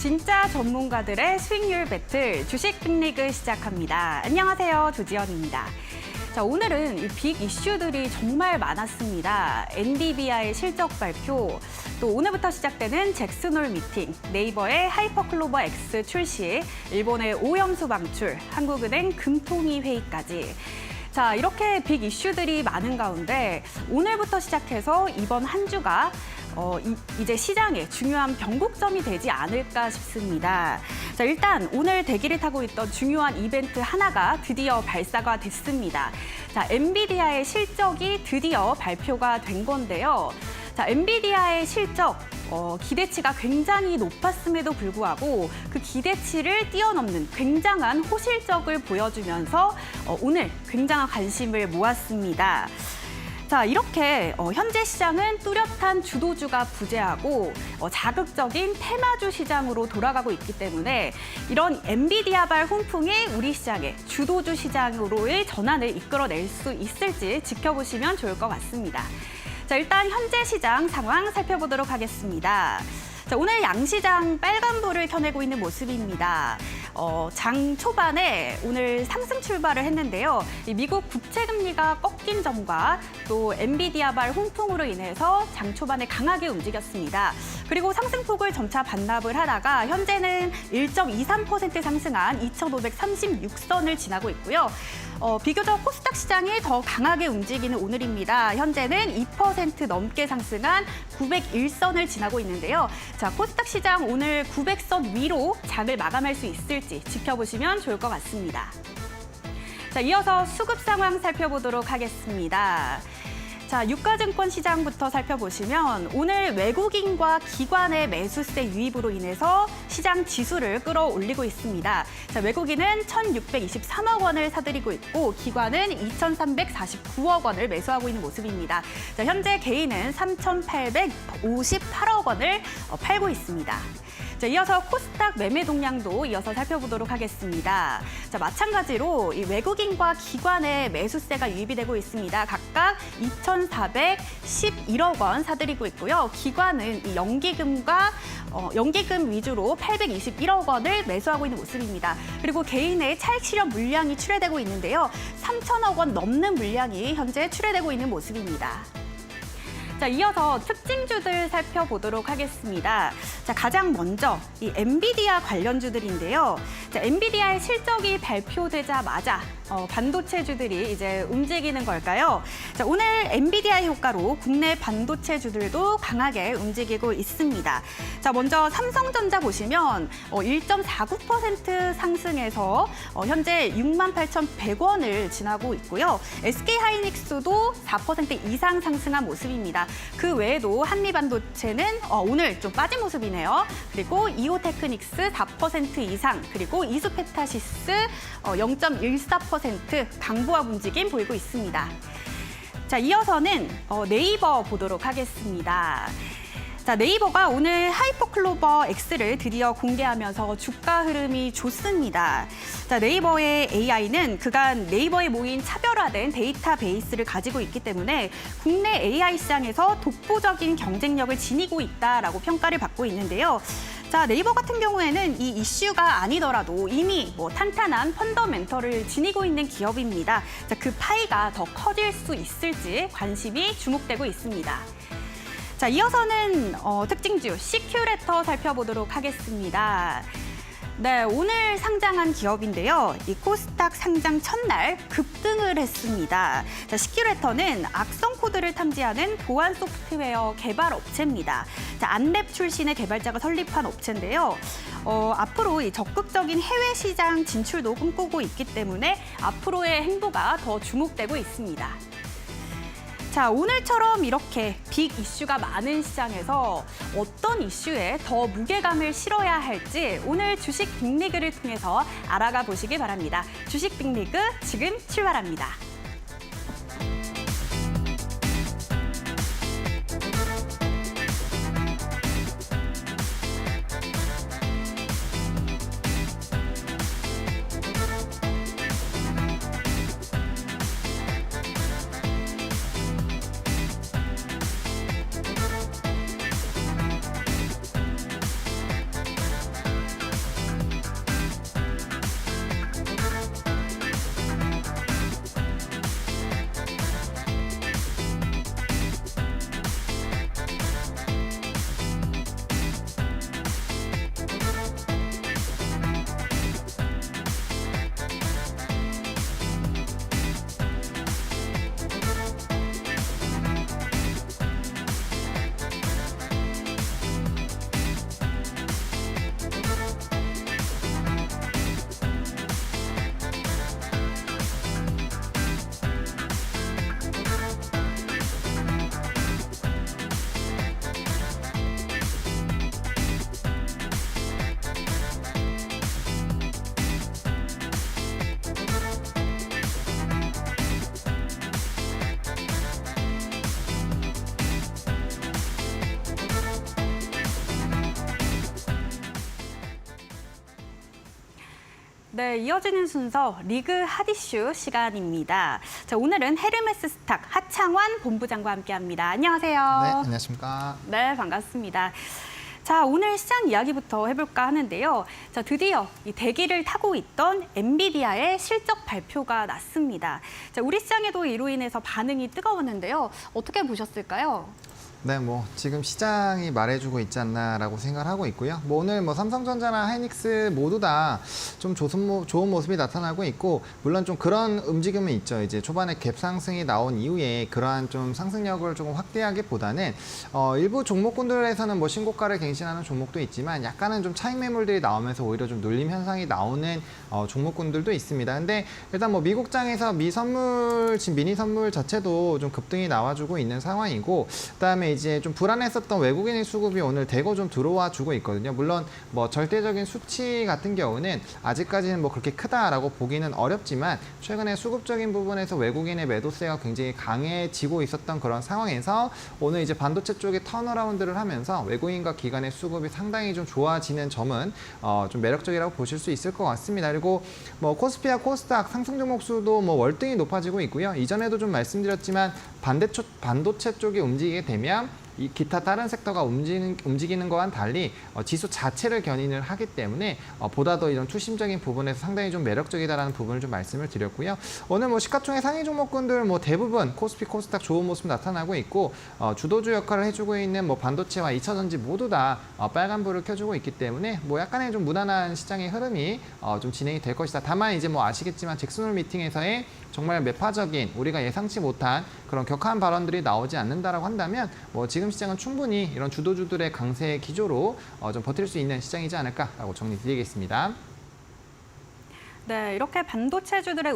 진짜 전문가들의 수익률 배틀 주식 빅리그 시작합니다. 안녕하세요. 조지연입니다. 자, 오늘은 이 빅 이슈들이 정말 많았습니다. 엔비디아의 실적 발표, 또 오늘부터 시작되는 잭슨홀 미팅, 네이버의 하이퍼클로버 X 출시, 일본의 오염수 방출, 한국은행 금통위 회의까지. 자, 이렇게 빅 이슈들이 많은 가운데 오늘부터 시작해서 이번 한 주가 이제 시장의 중요한 변곡점이 되지 않을까 싶습니다. 자, 일단 오늘 대기를 타고 있던 중요한 이벤트 하나가 드디어 발사가 됐습니다. 자, 엔비디아의 실적이 드디어 발표가 된 건데요. 자, 엔비디아의 실적, 기대치가 굉장히 높았음에도 불구하고 그 기대치를 뛰어넘는 굉장한 호실적을 보여주면서 오늘 굉장한 관심을 모았습니다. 자, 이렇게 현재 시장은 뚜렷한 주도주가 부재하고 자극적인 테마주 시장으로 돌아가고 있기 때문에 이런 엔비디아발 훈풍이 우리 시장의 주도주 시장으로의 전환을 이끌어낼 수 있을지 지켜보시면 좋을 것 같습니다. 자, 일단 현재 시장 상황 살펴보도록 하겠습니다. 자, 오늘 양시장 빨간불을 켜내고 있는 모습입니다. 장 초반에 오늘 상승 출발을 했는데요. 미국 국채금리가 꺾인 점과 또 엔비디아발 훈풍으로 인해서 장 초반에 강하게 움직였습니다. 그리고 상승폭을 점차 반납을 하다가 현재는 1.23% 상승한 2,536선을 지나고 있고요. 비교적 코스닥 시장이 더 강하게 움직이는 오늘입니다. 현재는 2% 넘게 상승한 901선을 지나고 있는데요. 자, 코스닥 시장 오늘 900선 위로 장을 마감할 수 있을지 지켜보시면 좋을 것 같습니다. 자, 이어서 수급 상황 살펴보도록 하겠습니다. 자, 유가증권 시장부터 살펴보시면 오늘 외국인과 기관의 매수세 유입으로 인해서 시장 지수를 끌어올리고 있습니다. 자, 외국인은 1,623억 원을 사들이고 있고 기관은 2,349억 원을 매수하고 있는 모습입니다. 자, 현재 개인은 3,858억 원을 팔고 있습니다. 자, 이어서 코스닥 매매 동향도 이어서 살펴보도록 하겠습니다. 자, 마찬가지로 이 외국인과 기관의 매수세가 유입이 되고 있습니다. 각각 2,411억 원 사들이고 있고요. 기관은 이 연기금 위주로 821억 원을 매수하고 있는 모습입니다. 그리고 개인의 차익 실현 물량이 출회되고 있는데요. 3천억 원 넘는 물량이 현재 출회되고 있는 모습입니다. 자, 이어서 특징주들 살펴보도록 하겠습니다. 자, 가장 먼저 이 엔비디아 관련주들인데요. 자, 엔비디아의 실적이 발표되자마자 반도체주들이 이제 움직이는 걸까요? 자, 오늘 엔비디아의 효과로 국내 반도체주들도 강하게 움직이고 있습니다. 자, 먼저 삼성전자 보시면 1.49% 상승해서 현재 68,100원을 지나고 있고요. SK하이닉스도 4% 이상 상승한 모습입니다. 그 외에도 한미반도체는 오늘 좀 빠진 모습이네요. 그리고 이오테크닉스 4% 이상, 그리고 이수페타시스 0.14% 강보합 움직임 보이고 있습니다. 자, 이어서는 네이버 보도록 하겠습니다. 자, 네이버가 오늘 하이퍼클로버 X를 드디어 공개하면서 주가 흐름이 좋습니다. 자, 네이버의 AI는 그간 네이버에 모인 차별화된 데이터베이스를 가지고 있기 때문에 국내 AI 시장에서 독보적인 경쟁력을 지니고 있다라고 평가를 받고 있는데요. 자, 네이버 같은 경우에는 이 이슈가 아니더라도 이미 탄탄한 펀더멘털을 지니고 있는 기업입니다. 자, 그 파이가 더 커질 수 있을지 관심이 주목되고 있습니다. 자, 이어서는 특징주 시큐레터 살펴보도록 하겠습니다. 네, 오늘 상장한 기업인데요. 이 코스닥 상장 첫날 급등을 했습니다. 자, 시큐레터는 악성 코드를 탐지하는 보안 소프트웨어 개발 업체입니다. 자, 안랩 출신의 개발자가 설립한 업체인데요. 앞으로 이 적극적인 해외 시장 진출도 꿈꾸고 있기 때문에 앞으로의 행보가 더 주목되고 있습니다. 자, 오늘처럼 이렇게 빅 이슈가 많은 시장에서 어떤 이슈에 더 무게감을 실어야 할지 오늘 주식 빅리그를 통해서 알아가 보시기 바랍니다. 주식 빅리그 지금 출발합니다. 네, 이어지는 순서 리그 핫이슈 시간입니다. 자, 오늘은 헤르메스 스탁 하창환 본부장과 함께합니다. 안녕하세요. 네, 안녕하십니까. 네, 반갑습니다. 자, 오늘 시장 이야기부터 해볼까 하는데요. 자, 드디어 이 대기를 타고 있던 엔비디아의 실적 발표가 났습니다. 자, 우리 시장에도 이로 인해서 반응이 뜨거웠는데요. 어떻게 보셨을까요? 네, 지금 시장이 말해주고 있지 않나라고 생각을 하고 있고요. 오늘 삼성전자나 하이닉스 모두 다 좀 좋은 모습이 나타나고 있고, 물론 좀 그런 움직임은 있죠. 이제 초반에 갭 상승이 나온 이후에 그러한 좀 상승력을 조금 확대하기보다는 일부 종목군들에서는 신고가를 갱신하는 종목도 있지만 약간은 좀 차익 매물들이 나오면서 오히려 좀 눌림 현상이 나오는 종목군들도 있습니다. 근데 일단 미국장에서 지금 미니 선물 자체도 좀 급등이 나와주고 있는 상황이고, 그다음에 이제 좀 불안했었던 외국인의 수급이 오늘 대거 좀 들어와 주고 있거든요. 물론 절대적인 수치 같은 경우는 아직까지는 그렇게 크다라고 보기는 어렵지만, 최근에 수급적인 부분에서 외국인의 매도세가 굉장히 강해지고 있었던 그런 상황에서 오늘 이제 반도체 쪽에 턴어라운드를 하면서 외국인과 기관의 수급이 상당히 좀 좋아지는 점은 좀 매력적이라고 보실 수 있을 것 같습니다. 그리고 코스피와 코스닥 상승 종목 수도 월등히 높아지고 있고요. 이전에도 좀 말씀드렸지만 반도체 쪽이 움직이게 되면 이 기타 다른 섹터가 움직이는 거와는 달리 지수 자체를 견인을 하기 때문에 보다 더 이런 투심적인 부분에서 상당히 좀 매력적이다라는 부분을 좀 말씀을 드렸고요. 오늘 시가총액 상위 종목군들 대부분 코스피, 코스닥 좋은 모습 나타나고 있고, 주도주 역할을 해주고 있는 반도체와 2차전지 모두 다 빨간불을 켜주고 있기 때문에 약간의 좀 무난한 시장의 흐름이 좀 진행이 될 것이다. 다만 이제 아시겠지만 잭슨홀 미팅에서의 정말 매파적인, 우리가 예상치 못한 그런 격한 발언들이 나오지 않는다라고 한다면 지금 시장은 충분히 이런 주도주들의 강세 기조로 좀 버틸 수 있는 시장이지 않을까라고 정리드리겠습니다. 네, 이렇게 반도체주들의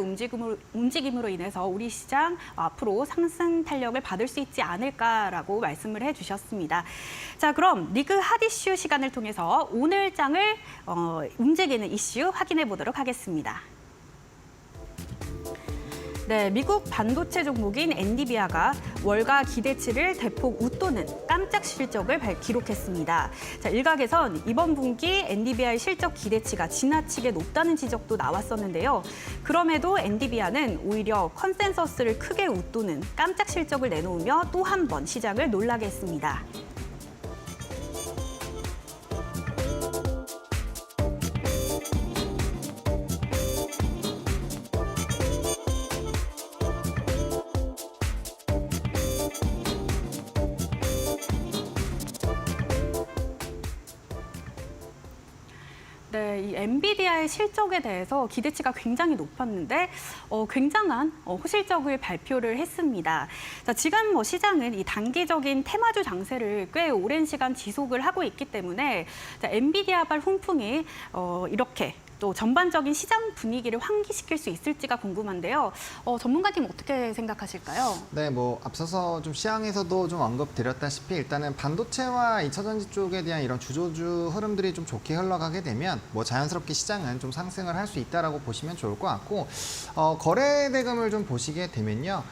움직임으로 인해서 우리 시장 앞으로 상승 탄력을 받을 수 있지 않을까라고 말씀을 해주셨습니다. 자, 그럼 리그 핫 이슈 시간을 통해서 오늘 장을 움직이는 이슈 확인해 보도록 하겠습니다. 네, 미국 반도체 종목인 엔비디아가 월가 기대치를 대폭 웃도는 깜짝 실적을 기록했습니다. 자, 일각에선 이번 분기 엔비디아의 실적 기대치가 지나치게 높다는 지적도 나왔었는데요. 그럼에도 엔비디아는 오히려 컨센서스를 크게 웃도는 깜짝 실적을 내놓으며 또 한 번 시장을 놀라게 했습니다. 네, 이 엔비디아의 실적에 대해서 기대치가 굉장히 높았는데 굉장한 호실적을 발표를 했습니다. 자, 지금 시장은 이 단기적인 테마주 장세를 꽤 오랜 시간 지속을 하고 있기 때문에 엔비디아발 훈풍이 이렇게 또 전반적인 시장 분위기를 환기시킬 수 있을지가 궁금한데요. 전문가님 어떻게 생각하실까요? 네, 앞서서 좀 시장에서도 좀 언급드렸다시피 일단은 반도체와 2차전지 쪽에 대한 이런 주도주 흐름들이 좀 좋게 흘러가게 되면 자연스럽게 시장은 좀 상승을 할 수 있다라고 보시면 좋을 것 같고, 거래 대금을 좀 보시게 되면요.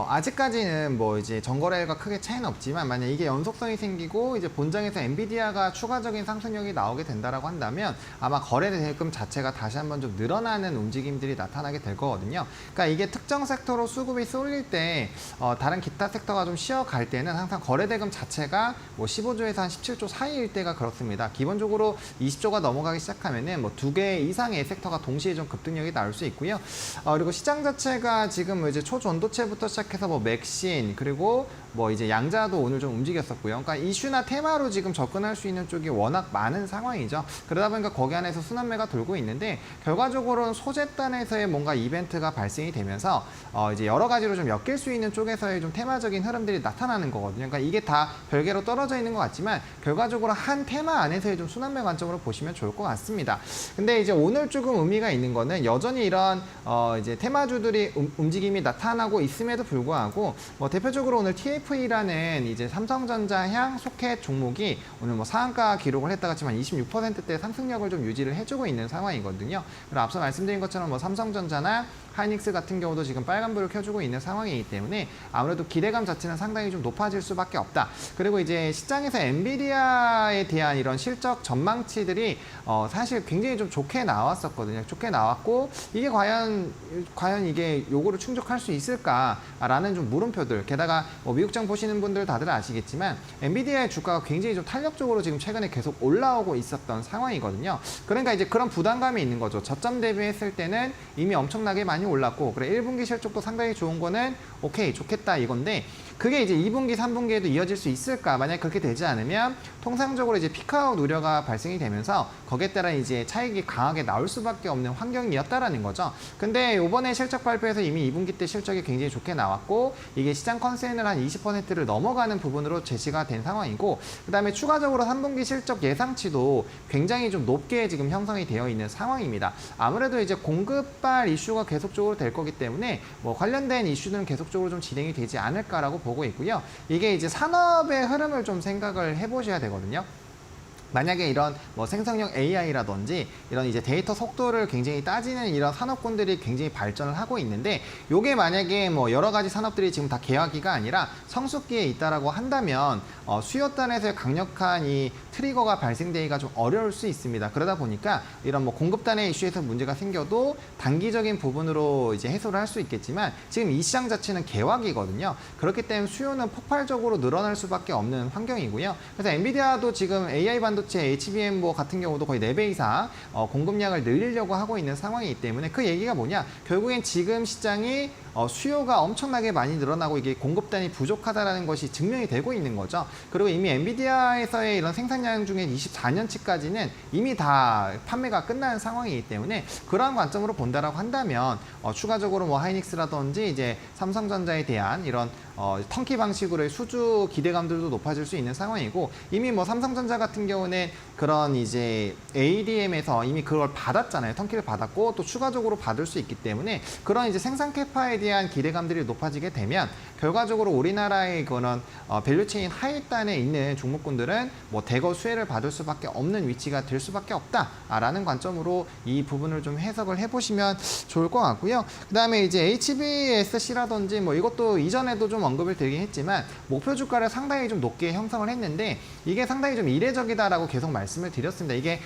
아직까지는 이제 전거래일과 크게 차이는 없지만, 만약 이게 연속성이 생기고 이제 본장에서 엔비디아가 추가적인 상승력이 나오게 된다라고 한다면 아마 거래 대금 자체가 다시 한번 좀 늘어나는 움직임들이 나타나게 될 거거든요. 그러니까 이게 특정 섹터로 수급이 쏠릴 때 다른 기타 섹터가 좀 쉬어갈 때는 항상 거래 대금 자체가 15조에서 한 17조 사이일 때가 그렇습니다. 기본적으로 20조가 넘어가기 시작하면은 2개 이상의 섹터가 동시에 좀 급등력이 나올 수 있고요. 그리고 시장 자체가 지금 이제 초전도체부터 시작해서 맥신, 그리고 이제 양자도 오늘 좀 움직였었고요. 그러니까 이슈나 테마로 지금 접근할 수 있는 쪽이 워낙 많은 상황이죠. 그러다 보니까 거기 안에서 순환매가 돌고 있는데, 결과적으로는 소재단에서의 뭔가 이벤트가 발생이 되면서 이제 여러 가지로 좀 엮일 수 있는 쪽에서의 좀 테마적인 흐름들이 나타나는 거거든요. 그러니까 이게 다 별개로 떨어져 있는 것 같지만 결과적으로 한 테마 안에서의 좀 순환매 관점으로 보시면 좋을 것 같습니다. 근데 이제 오늘 조금 의미가 있는 거는 여전히 이런 이제 테마주들이 움직임이 나타나고 있음에도 불구하고 대표적으로 오늘 TFE라는 이제 삼성전자향 소켓 종목이 오늘 상한가 기록을 했다가 지만 26%대 상승력을 좀 유지를 해주고 있는 상황. 상황이거든요. 그리고 앞서 말씀드린 것처럼 뭐 삼성전자나 하이닉스 같은 경우도 지금 빨간불을 켜주고 있는 상황이기 때문에 아무래도 기대감 자체는 상당히 좀 높아질 수밖에 없다. 그리고 이제 시장에서 엔비디아에 대한 이런 실적 전망치들이 사실 굉장히 좀 좋게 나왔었거든요. 좋게 나왔고 이게 과연 이게 요거를 충족할 수 있을까라는 좀 물음표들. 게다가 뭐 미국장 보시는 분들 다들 아시겠지만 엔비디아의 주가가 굉장히 좀 탄력적으로 지금 최근에 계속 올라오고 있었던 상황이거든요. 그러니까 이제 그런 부담감이 있는 거죠. 저점 대비했을 때는 이미 엄청나게 많이 올랐고 그래 1분기 실적도 상당히 좋은 거는 오케이 좋겠다 이건데 그게 이제 2분기, 3분기에도 이어질 수 있을까? 만약 그렇게 되지 않으면 통상적으로 이제 피크아웃 우려가 발생이 되면서 거기에 따라 이제 차익이 강하게 나올 수밖에 없는 환경이었다라는 거죠. 근데 이번에 실적 발표에서 이미 2분기 때 실적이 굉장히 좋게 나왔고 이게 시장 컨센을 한 20%를 넘어가는 부분으로 제시가 된 상황이고 그다음에 추가적으로 3분기 실적 예상치도 굉장히 좀 높게 지금 형성이 되어 있는 상황입니다. 아무래도 이제 공급발 이슈가 계속적으로 될 거기 때문에 뭐 관련된 이슈는 계속적으로 좀 진행이 되지 않을까라고 보고 있고요. 이게 이제 산업의 흐름을 좀 생각을 해보셔야 되거든요. 만약에 이런 뭐 생성형 AI라든지 이런 이제 데이터 속도를 굉장히 따지는 이런 산업군들이 굉장히 발전을 하고 있는데 요게 만약에 뭐 여러 가지 산업들이 지금 다 개화기가 아니라 성숙기에 있다라고 한다면 수요단에서의 강력한 이 트리거가 발생되기가 좀 어려울 수 있습니다. 그러다 보니까 이런 뭐 공급단의 이슈에서 문제가 생겨도 단기적인 부분으로 이제 해소를 할 수 있겠지만 지금 이 시장 자체는 개화기거든요. 그렇기 때문에 수요는 폭발적으로 늘어날 수밖에 없는 환경이고요. 그래서 엔비디아도 지금 AI 반도체 HBM 뭐 같은 경우도 거의 4배 이상 공급량을 늘리려고 하고 있는 상황이기 때문에 그 얘기가 뭐냐? 결국엔 지금 시장이 수요가 엄청나게 많이 늘어나고 이게 공급단이 부족하다라는 것이 증명이 되고 있는 거죠. 그리고 이미 엔비디아에서의 이런 생산량 중에 24년치까지는 이미 다 판매가 끝난 상황이기 때문에 그러한 관점으로 본다라고 한다면 추가적으로 뭐 하이닉스라든지 이제 삼성전자에 대한 이런 턴키 방식으로의 수주 기대감들도 높아질 수 있는 상황이고 이미 뭐 삼성전자 같은 경우는 그런 이제 ADM에서 이미 그걸 받았잖아요. 턴키를 받았고 또 추가적으로 받을 수 있기 때문에 그런 이제 생산 캐파에 대한 기대감들이 높아지게 되면 결과적으로 우리나라의 그런 밸류체인 하위단에 있는 종목군들은 뭐 대거 수혜를 받을 수밖에 없는 위치가 될 수밖에 없다라는 관점으로 이 부분을 좀 해석을 해보시면 좋을 것 같고요. 그다음에 이제 HBSC라든지 뭐 이것도 이전에도 좀 언급을 드리긴 했지만 목표 주가를 상당히 좀 높게 형성을 했는데 이게 상당히 좀 이례적이다라고 계속 말씀을 드렸습니다. 이게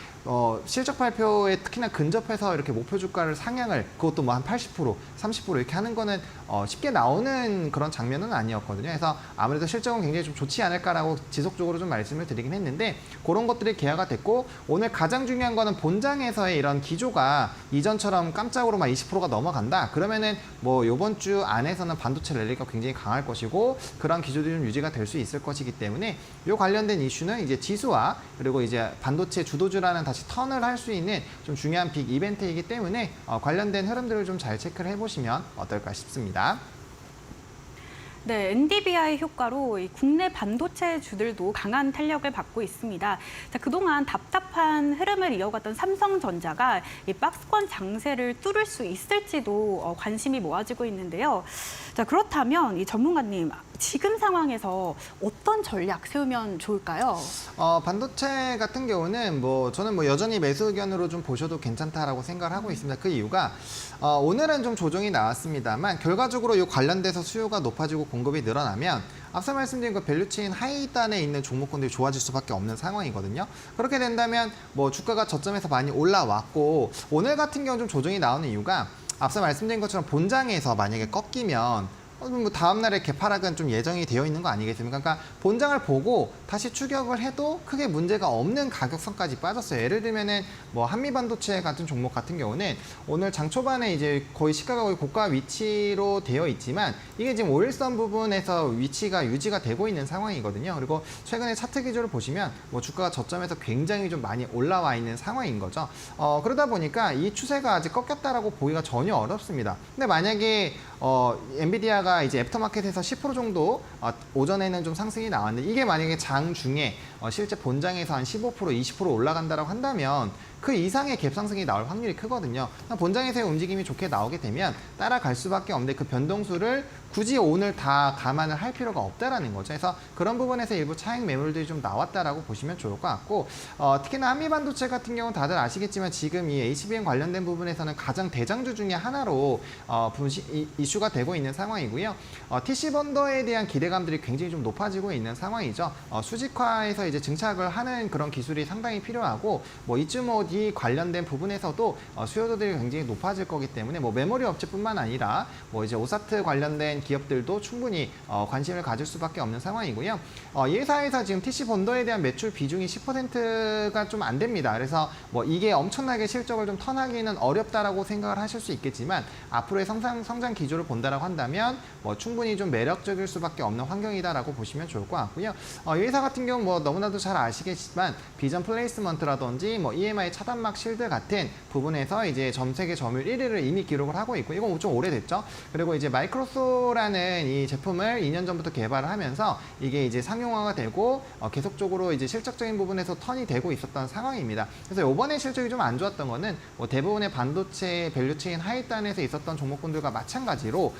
실적 발표에 특히나 근접해서 이렇게 목표 주가를 상향을 그것도 뭐 한 80%, 30% 이렇게 하는 거는 쉽게 나오는 그런 장면은 아니었거든요. 그래서 아무래도 실적은 굉장히 좀 좋지 않을까라고 지속적으로 좀 말씀을 드리긴 했는데 그런 것들이 개화가 됐고 오늘 가장 중요한 거는 본장에서의 이런 기조가 이전처럼 깜짝으로 막 20%가 넘어간다. 그러면은 뭐 이번 주 안에서는 반도체 랠리가 굉장히 강할 것이고 그런 기조들이 좀 유지가 될 수 있을 것이기 때문에 이 관련된 이슈는 이제 지수와 그리고 이제 반도체 주도주라는 다시 턴을 할 수 있는 좀 중요한 빅 이벤트이기 때문에 관련된 흐름들을 좀 잘 체크를 해보시면 어떨까 싶습니다. 네, NDBI 효과로 이 국내 반도체주들도 강한 탄력을 받고 있습니다. 자, 그동안 답답한 흐름을 이어갔던 삼성전자가 이 박스권 장세를 뚫을 수 있을지도 관심이 모아지고 있는데요. 자, 그렇다면 이 전문가님, 지금 상황에서 어떤 전략 세우면 좋을까요? 반도체 같은 경우는 뭐 저는 뭐 여전히 매수 의견으로 좀 보셔도 괜찮다라고 생각을 하고 있습니다. 그 이유가 오늘은 좀 조정이 나왔습니다만 결과적으로 이 관련돼서 수요가 높아지고 공급이 늘어나면 앞서 말씀드린 그 밸류체인 하위단에 있는 종목군들이 좋아질 수밖에 없는 상황이거든요. 그렇게 된다면 뭐 주가가 저점에서 많이 올라왔고 오늘 같은 경우 좀 조정이 나오는 이유가 앞서 말씀드린 것처럼 본장에서 만약에 꺾이면 뭐 다음날에 개파락은 좀 예정이 되어 있는 거 아니겠습니까? 그러니까 본장을 보고 다시 추격을 해도 크게 문제가 없는 가격선까지 빠졌어요. 예를 들면은 뭐 한미반도체 같은 종목 같은 경우는 오늘 장 초반에 이제 거의 시가가 거의 고가 위치로 되어 있지만 이게 지금 5일선 부분에서 위치가 유지가 되고 있는 상황이거든요. 그리고 최근에 차트 기조를 보시면 뭐 주가가 저점에서 굉장히 좀 많이 올라와 있는 상황인 거죠. 그러다 보니까 이 추세가 아직 꺾였다라고 보기가 전혀 어렵습니다. 근데 만약에 엔비디아가 거기다가 이제 애프터마켓에서 10% 정도 오전에는 좀 상승이 나왔는데 이게 만약에 장 중에 실제 본장에서 한 15%, 20% 올라간다라고 한다면 그 이상의 갭 상승이 나올 확률이 크거든요. 본장에서의 움직임이 좋게 나오게 되면 따라갈 수밖에 없는데 그 변동수를 굳이 오늘 다 감안을 할 필요가 없다라는 거죠. 그래서 그런 부분에서 일부 차익 매물들이 좀 나왔다라고 보시면 좋을 것 같고 특히나 한미반도체 같은 경우는 다들 아시겠지만 지금 이 HBM 관련된 부분에서는 가장 대장주 중에 하나로 이슈가 되고 있는 상황이고요. TC 번더에 대한 기대감들이 굉장히 좀 높아지고 있는 상황이죠. 수직화에서 이제 증착을 하는 그런 기술이 상당히 필요하고 이쯤 관련된 부분에서도 수요도들이 굉장히 높아질 거기 때문에 메모리 업체뿐만 아니라 이제 오사트 관련된 기업들도 충분히 관심을 가질 수밖에 없는 상황이고요. 이 회사에서 지금 TC 번더에 대한 매출 비중이 10%가 좀 안 됩니다. 그래서 이게 엄청나게 실적을 좀 턴하기는 어렵다라고 생각을 하실 수 있겠지만 앞으로의 성장 기조를 본다라고 한다면 충분히 좀 매력적일 수밖에 없는 환경이다라고 보시면 좋을 것 같고요. 이 회사 같은 경우 너무나도 잘 아시겠지만 비전 플레이스먼트라든지 EMI 차단막 실드 같은 부분에서 이제 전 세계 점유율 1위를 이미 기록을 하고 있고 이건 좀 오래됐죠. 그리고 이제 마이크로소라는 이 제품을 2년 전부터 개발을 하면서 이게 이제 상용화가 되고 계속적으로 이제 실적적인 부분에서 턴이 되고 있었던 상황입니다. 그래서 이번에 실적이 좀 안 좋았던 거는 대부분의 반도체 밸류체인 하위단에서 있었던 종목군들과 마찬가지로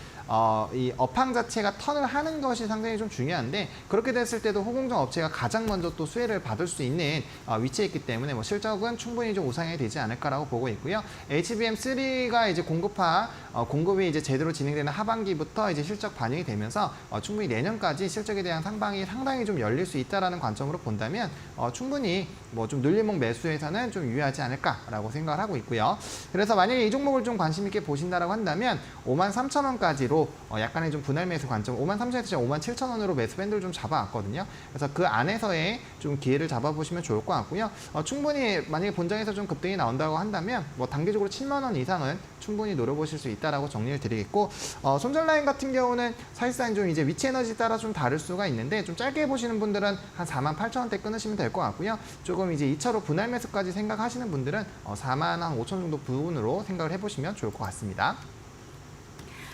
이 업황 자체가 턴을 하는 것이 상당히 좀 중요한데 그렇게 됐을 때도 호공정 업체가 가장 먼저 또 수혜를 받을 수 있는 위치에 있기 때문에 실적은 충분히 좀 우상이 되지 않을까라고 보고 있고요. HBM3가 이제 공급이 이제 제대로 진행되는 하반기부터 이제 실적 반영이 되면서 충분히 내년까지 실적에 대한 상방이 상당히 좀 열릴 수 있다라는 관점으로 본다면 충분히 좀 눌림목 매수에서는 좀 유의하지 않을까라고 생각을 하고 있고요. 그래서 만약에 이 종목을 좀 관심 있게 보신다라고 한다면 53,000원까지로 약간의 좀 분할 매수 관점 53,000원에서 57,000원으로 매수 밴드를 좀 잡아왔거든요. 그래서 그 안에서의 좀 기회를 잡아보시면 좋을 것 같고요. 충분히 만약에 본장에서 좀 급등이 나온다고 한다면 단기적으로 7만 원 이상은 충분히 노려보실 수 있다라고 정리를 드리겠고 손절 라인 같은 경우는 사실상 좀 이제 위치 에너지 따라 좀 다를 수가 있는데 좀 짧게 보시는 분들은 한 48,000원대 끊으시면 될 것 같고요. 조금 이제 2차로 분할 매수까지 생각하시는 분들은 45,000원 정도 부분으로 생각을 해보시면 좋을 것 같습니다.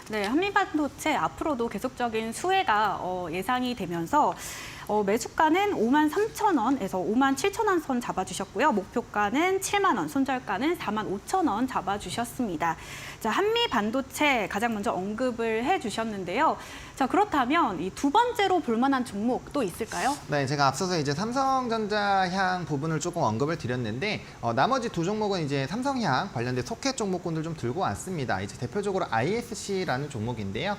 네, 한미반도체 앞으로도 계속적인 수혜가 예상이 되면서 매수가는 53,000원에서 57,000원 선 잡아주셨고요. 목표가는 7만 원, 손절가는 45,000원 잡아주셨습니다. 자, 한미반도체 가장 먼저 언급을 해주셨는데요. 자, 그렇다면 이 두 번째로 볼만한 종목 또 있을까요? 네, 제가 앞서서 이제 삼성전자향 부분을 조금 언급을 드렸는데 나머지 두 종목은 이제 삼성향 관련된 소켓 종목군들 좀 들고 왔습니다. 이제 대표적으로 ISC라는 종목인데요.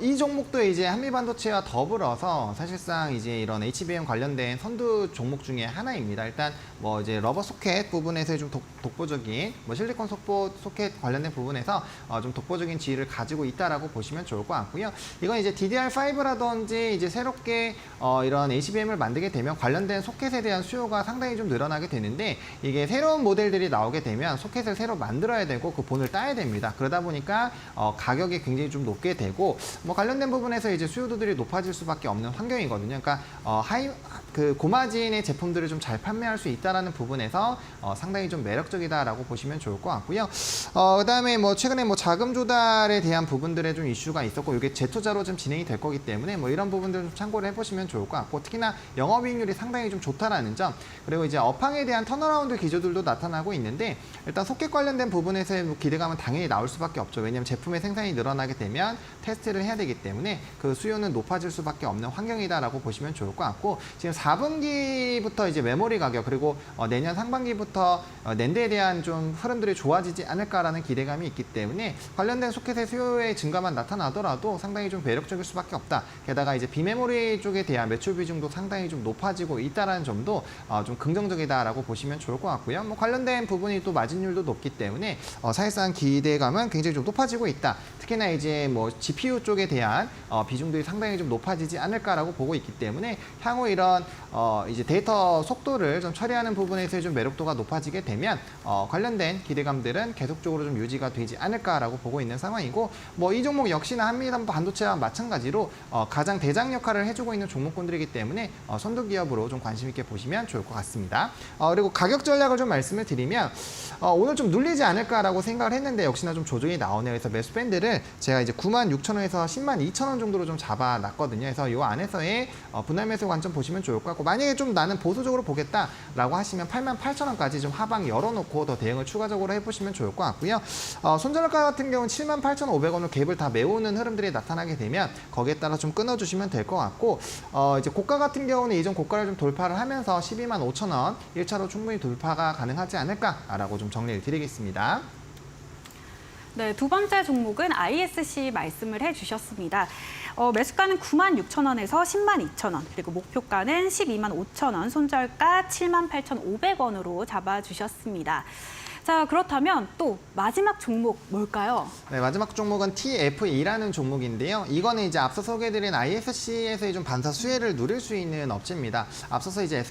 이 종목도 이제 한미반도체와 더불어서 사실상 이제 이런 HBM 관련된 선두 종목 중에 하나입니다. 일단 이제 러버 소켓 부분에서 좀 독보적인 실리콘 소켓 관련된 부분에서 좀 독보적인 지위를 가지고 있다라고 보시면 좋을 것 같고요. 이건 이제 DDR5라든지 이제 새롭게 이런 HBM을 만들게 되면 관련된 소켓에 대한 수요가 상당히 좀 늘어나게 되는데 이게 새로운 모델들이 나오게 되면 소켓을 새로 만들어야 되고 그 본을 따야 됩니다. 그러다 보니까 가격이 굉장히 좀 높게 되고 관련된 부분에서 이제 수요도들이 높아질 수밖에 없는 환경이거든요. 그러니까 고마진의 제품들을 좀 잘 판매할 수 있다라는 부분에서 상당히 좀 매력적이다라고 보시면 좋을 것 같고요. 그다음에 최근에 자금 조달에 대한 부분들에 좀 이슈가 있었고 이게 재투자로 좀 진행이 될 거기 때문에 이런 부분들 좀 참고를 해보시면 좋을 것 같고 특히나 영업이익률이 상당히 좀 좋다라는 점 그리고 이제 업황에 대한 턴어라운드 기조들도 나타나고 있는데 일단 소켓 관련된 부분에서의 기대감은 당연히 나올 수밖에 없죠. 왜냐하면 제품의 생산이 늘어나게 되면 테스트를 해야 되기 때문에 그 수요는 높아질 수밖에 없는 환경이다라고 보시면 좋을 것 같고 지금 4분기부터 이제 메모리 가격 그리고 내년 상반기부터 낸드에 대한 좀 흐름들이 좋아지지 않을까라는 기대감이 있기 때문에 관련된 소켓의 수요의 증가만 나타나더라도 상당히 좀 매력적일 수밖에 없다. 게다가 이제 비메모리 쪽에 대한 매출 비중도 상당히 좀 높아지고 있다라는 점도 좀 긍정적이다라고 보시면 좋을 것 같고요. 관련된 부분이 또 마진율도 높기 때문에 사실상 기대감은 굉장히 좀 높아지고 있다. 특히나 이제 GPU 쪽에 대한 비중들이 상당히 좀 높아지지 않을까라고 보고 있기 때문에 향후 이런 이제 데이터 속도를 좀 처리하는 부분에서의 좀 매력도가 높아지게 되면 관련된 기대감들은 계속적으로 좀 유지가 되지 않을까라고 보고 있는 상황이고 뭐 이 종목 역시나 한미담 반도체와 마찬가지로 가장 대장 역할을 해주고 있는 종목군들이기 때문에 선도 기업으로 좀 관심 있게 보시면 좋을 것 같습니다. 그리고 가격 전략을 좀 말씀을 드리면 오늘 좀 눌리지 않을까라고 생각을 했는데 역시나 좀 조정이 나오네요. 그래서 매수 밴드를 제가 이제 96,000원에서 102,000원 정도로 좀 잡아놨거든요. 그래서 이 안에서의 분할 매수 관점 보시면 좋을 것 같고 만약에 좀 나는 보수적으로 보겠다라고 하시면 88,000원까지 좀 하방 열어놓고 더 대응을 추가적으로 해보시면 좋을 것 같고요. 손절가 같은 경우는 78,500원을 갭을 다 메우는 흐름들이 나타나게 되면 거기에 따라 좀 끊어주시면 될 것 같고 이제 고가 같은 경우는 이전 고가를 좀 돌파를 하면서 125,000원 1차로 충분히 돌파가 가능하지 않을까라고 좀 정리를 드리겠습니다. 네, 두 번째 종목은 ISC 말씀을 해주셨습니다. 매수가는 96,000원에서 102,000원, 그리고 목표가는 125,000원, 손절가 78,500원으로 잡아주셨습니다. 자, 그렇다면 또 마지막 종목 뭘까요? 네, 마지막 종목은 TFE라는 종목인데요. 이거는 이제 앞서 소개해드린 ISC에서의 좀 반사 수혜를 누릴 수 있는 업체입니다. 앞서서 이제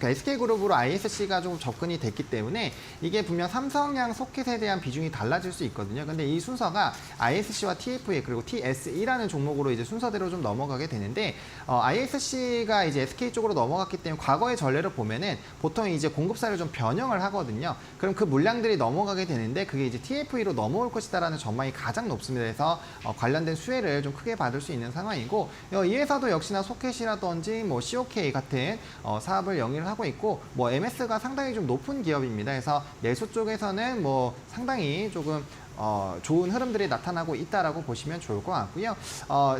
SK그룹으로 ISC가 조금 접근이 됐기 때문에 이게 분명 삼성양 소켓에 대한 비중이 달라질 수 있거든요. 근데 이 순서가 ISC와 TFE 그리고 TSE라는 종목으로 이제 순서대로 좀 넘어가게 되는데 ISC가 이제 SK 쪽으로 넘어갔기 때문에 과거의 전례를 보면은 보통 이제 공급사를 좀 변형을 하거든요. 그럼 그 물량들이 넘어가게 되는데 그게 이제 TFE로 넘어올 것이다라는 전망이 가장 높습니다. 그래서 관련된 수혜를 좀 크게 받을 수 있는 상황이고 이 회사도 역시나 소켓이라든지 뭐 COK 같은 사업을 영위를 하고 있고 뭐 MS가 상당히 좀 높은 기업입니다. 그래서 내수 쪽에서는 뭐 상당히 조금 좋은 흐름들이 나타나고 있다라고 보시면 좋을 것 같고요.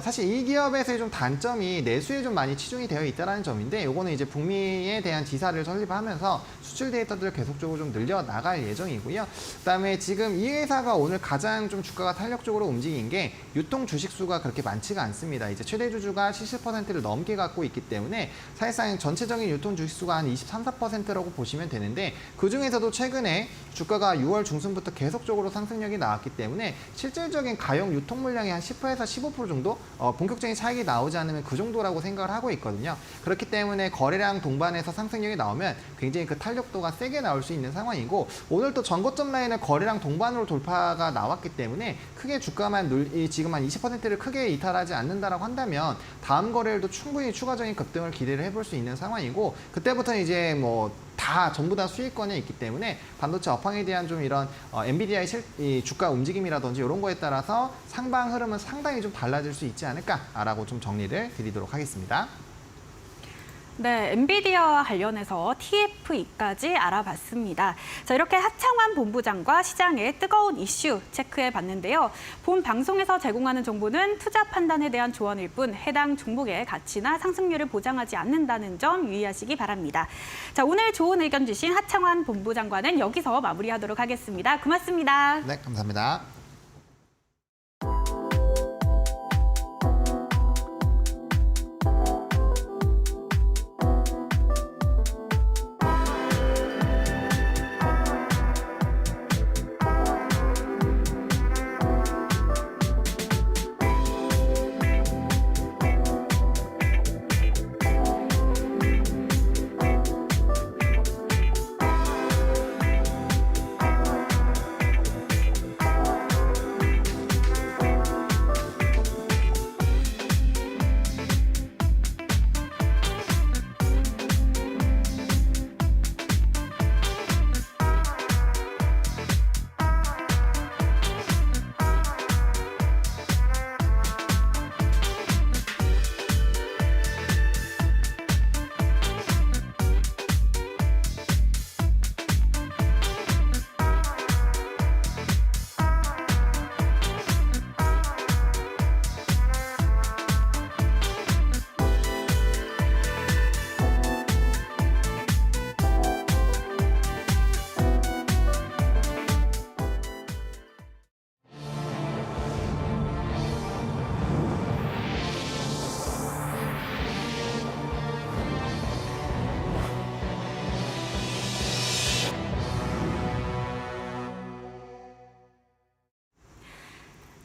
사실 이 기업에서의 좀 단점이 내수에 좀 많이 치중이 되어 있다는 점인데 요거는 이제 북미에 대한 지사를 설립하면서 수출 데이터들을 계속적으로 좀 늘려 나갈 예정이고요. 그다음에 지금 이 회사가 오늘 가장 좀 주가가 탄력적으로 움직인 게 유통 주식 수가 그렇게 많지가 않습니다. 이제 최대 주주가 70%를 넘게 갖고 있기 때문에 사실상 전체적인 유통 주식 수가 한 23, 4%라고 보시면 되는데 그 중에서도 최근에 주가가 6월 중순부터 계속적으로 상승력이 나왔기 때문에 실질적인 가용 유통 물량이 한 10%에서 15% 정도 본격적인 차익이 나오지 않으면 그 정도라고 생각을 하고 있거든요. 그렇기 때문에 거래량 동반해서 상승력이 나오면 굉장히 그 탄력도가 세게 나올 수 있는 상황이고 오늘 또 전고점 라인을 거래량 동반으로 돌파가 나왔기 때문에 크게 주가만 지금 한 20%를 크게 이탈하지 않는다라고 한다면 다음 거래일도 충분히 추가적인 급등을 기대를 해볼 수 있는 상황이고 그때부터는 이제 뭐 전부 다 수익권에 있기 때문에 반도체 업황에 대한 좀 이런 엔비디아의 주가 움직임이라든지 이런 거에 따라서 상방 흐름은 상당히 좀 달라질 수 있지 않을까라고 좀 정리를 드리도록 하겠습니다. 네, 엔비디아와 관련해서 TFE까지 알아봤습니다. 자, 이렇게 하창환 본부장과 시장의 뜨거운 이슈 체크해 봤는데요. 본 방송에서 제공하는 정보는 투자 판단에 대한 조언일 뿐 해당 종목의 가치나 상승률을 보장하지 않는다는 점 유의하시기 바랍니다. 자, 오늘 좋은 의견 주신 하창환 본부장과는 여기서 마무리하도록 하겠습니다. 고맙습니다. 네, 감사합니다.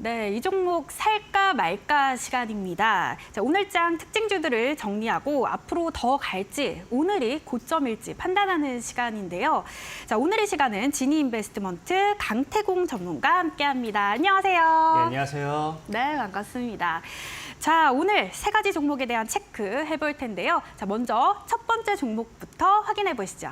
네, 이 종목 살까 말까 시간입니다. 자, 오늘장 특징주들을 정리하고 앞으로 더 갈지, 오늘이 고점일지 판단하는 시간인데요. 자, 오늘의 시간은 지니인베스트먼트 강태공 전문가 함께합니다. 안녕하세요. 네, 안녕하세요. 네, 반갑습니다. 자, 오늘 세 가지 종목에 대한 체크 해볼 텐데요. 자, 먼저 첫 번째 종목부터 확인해 보시죠.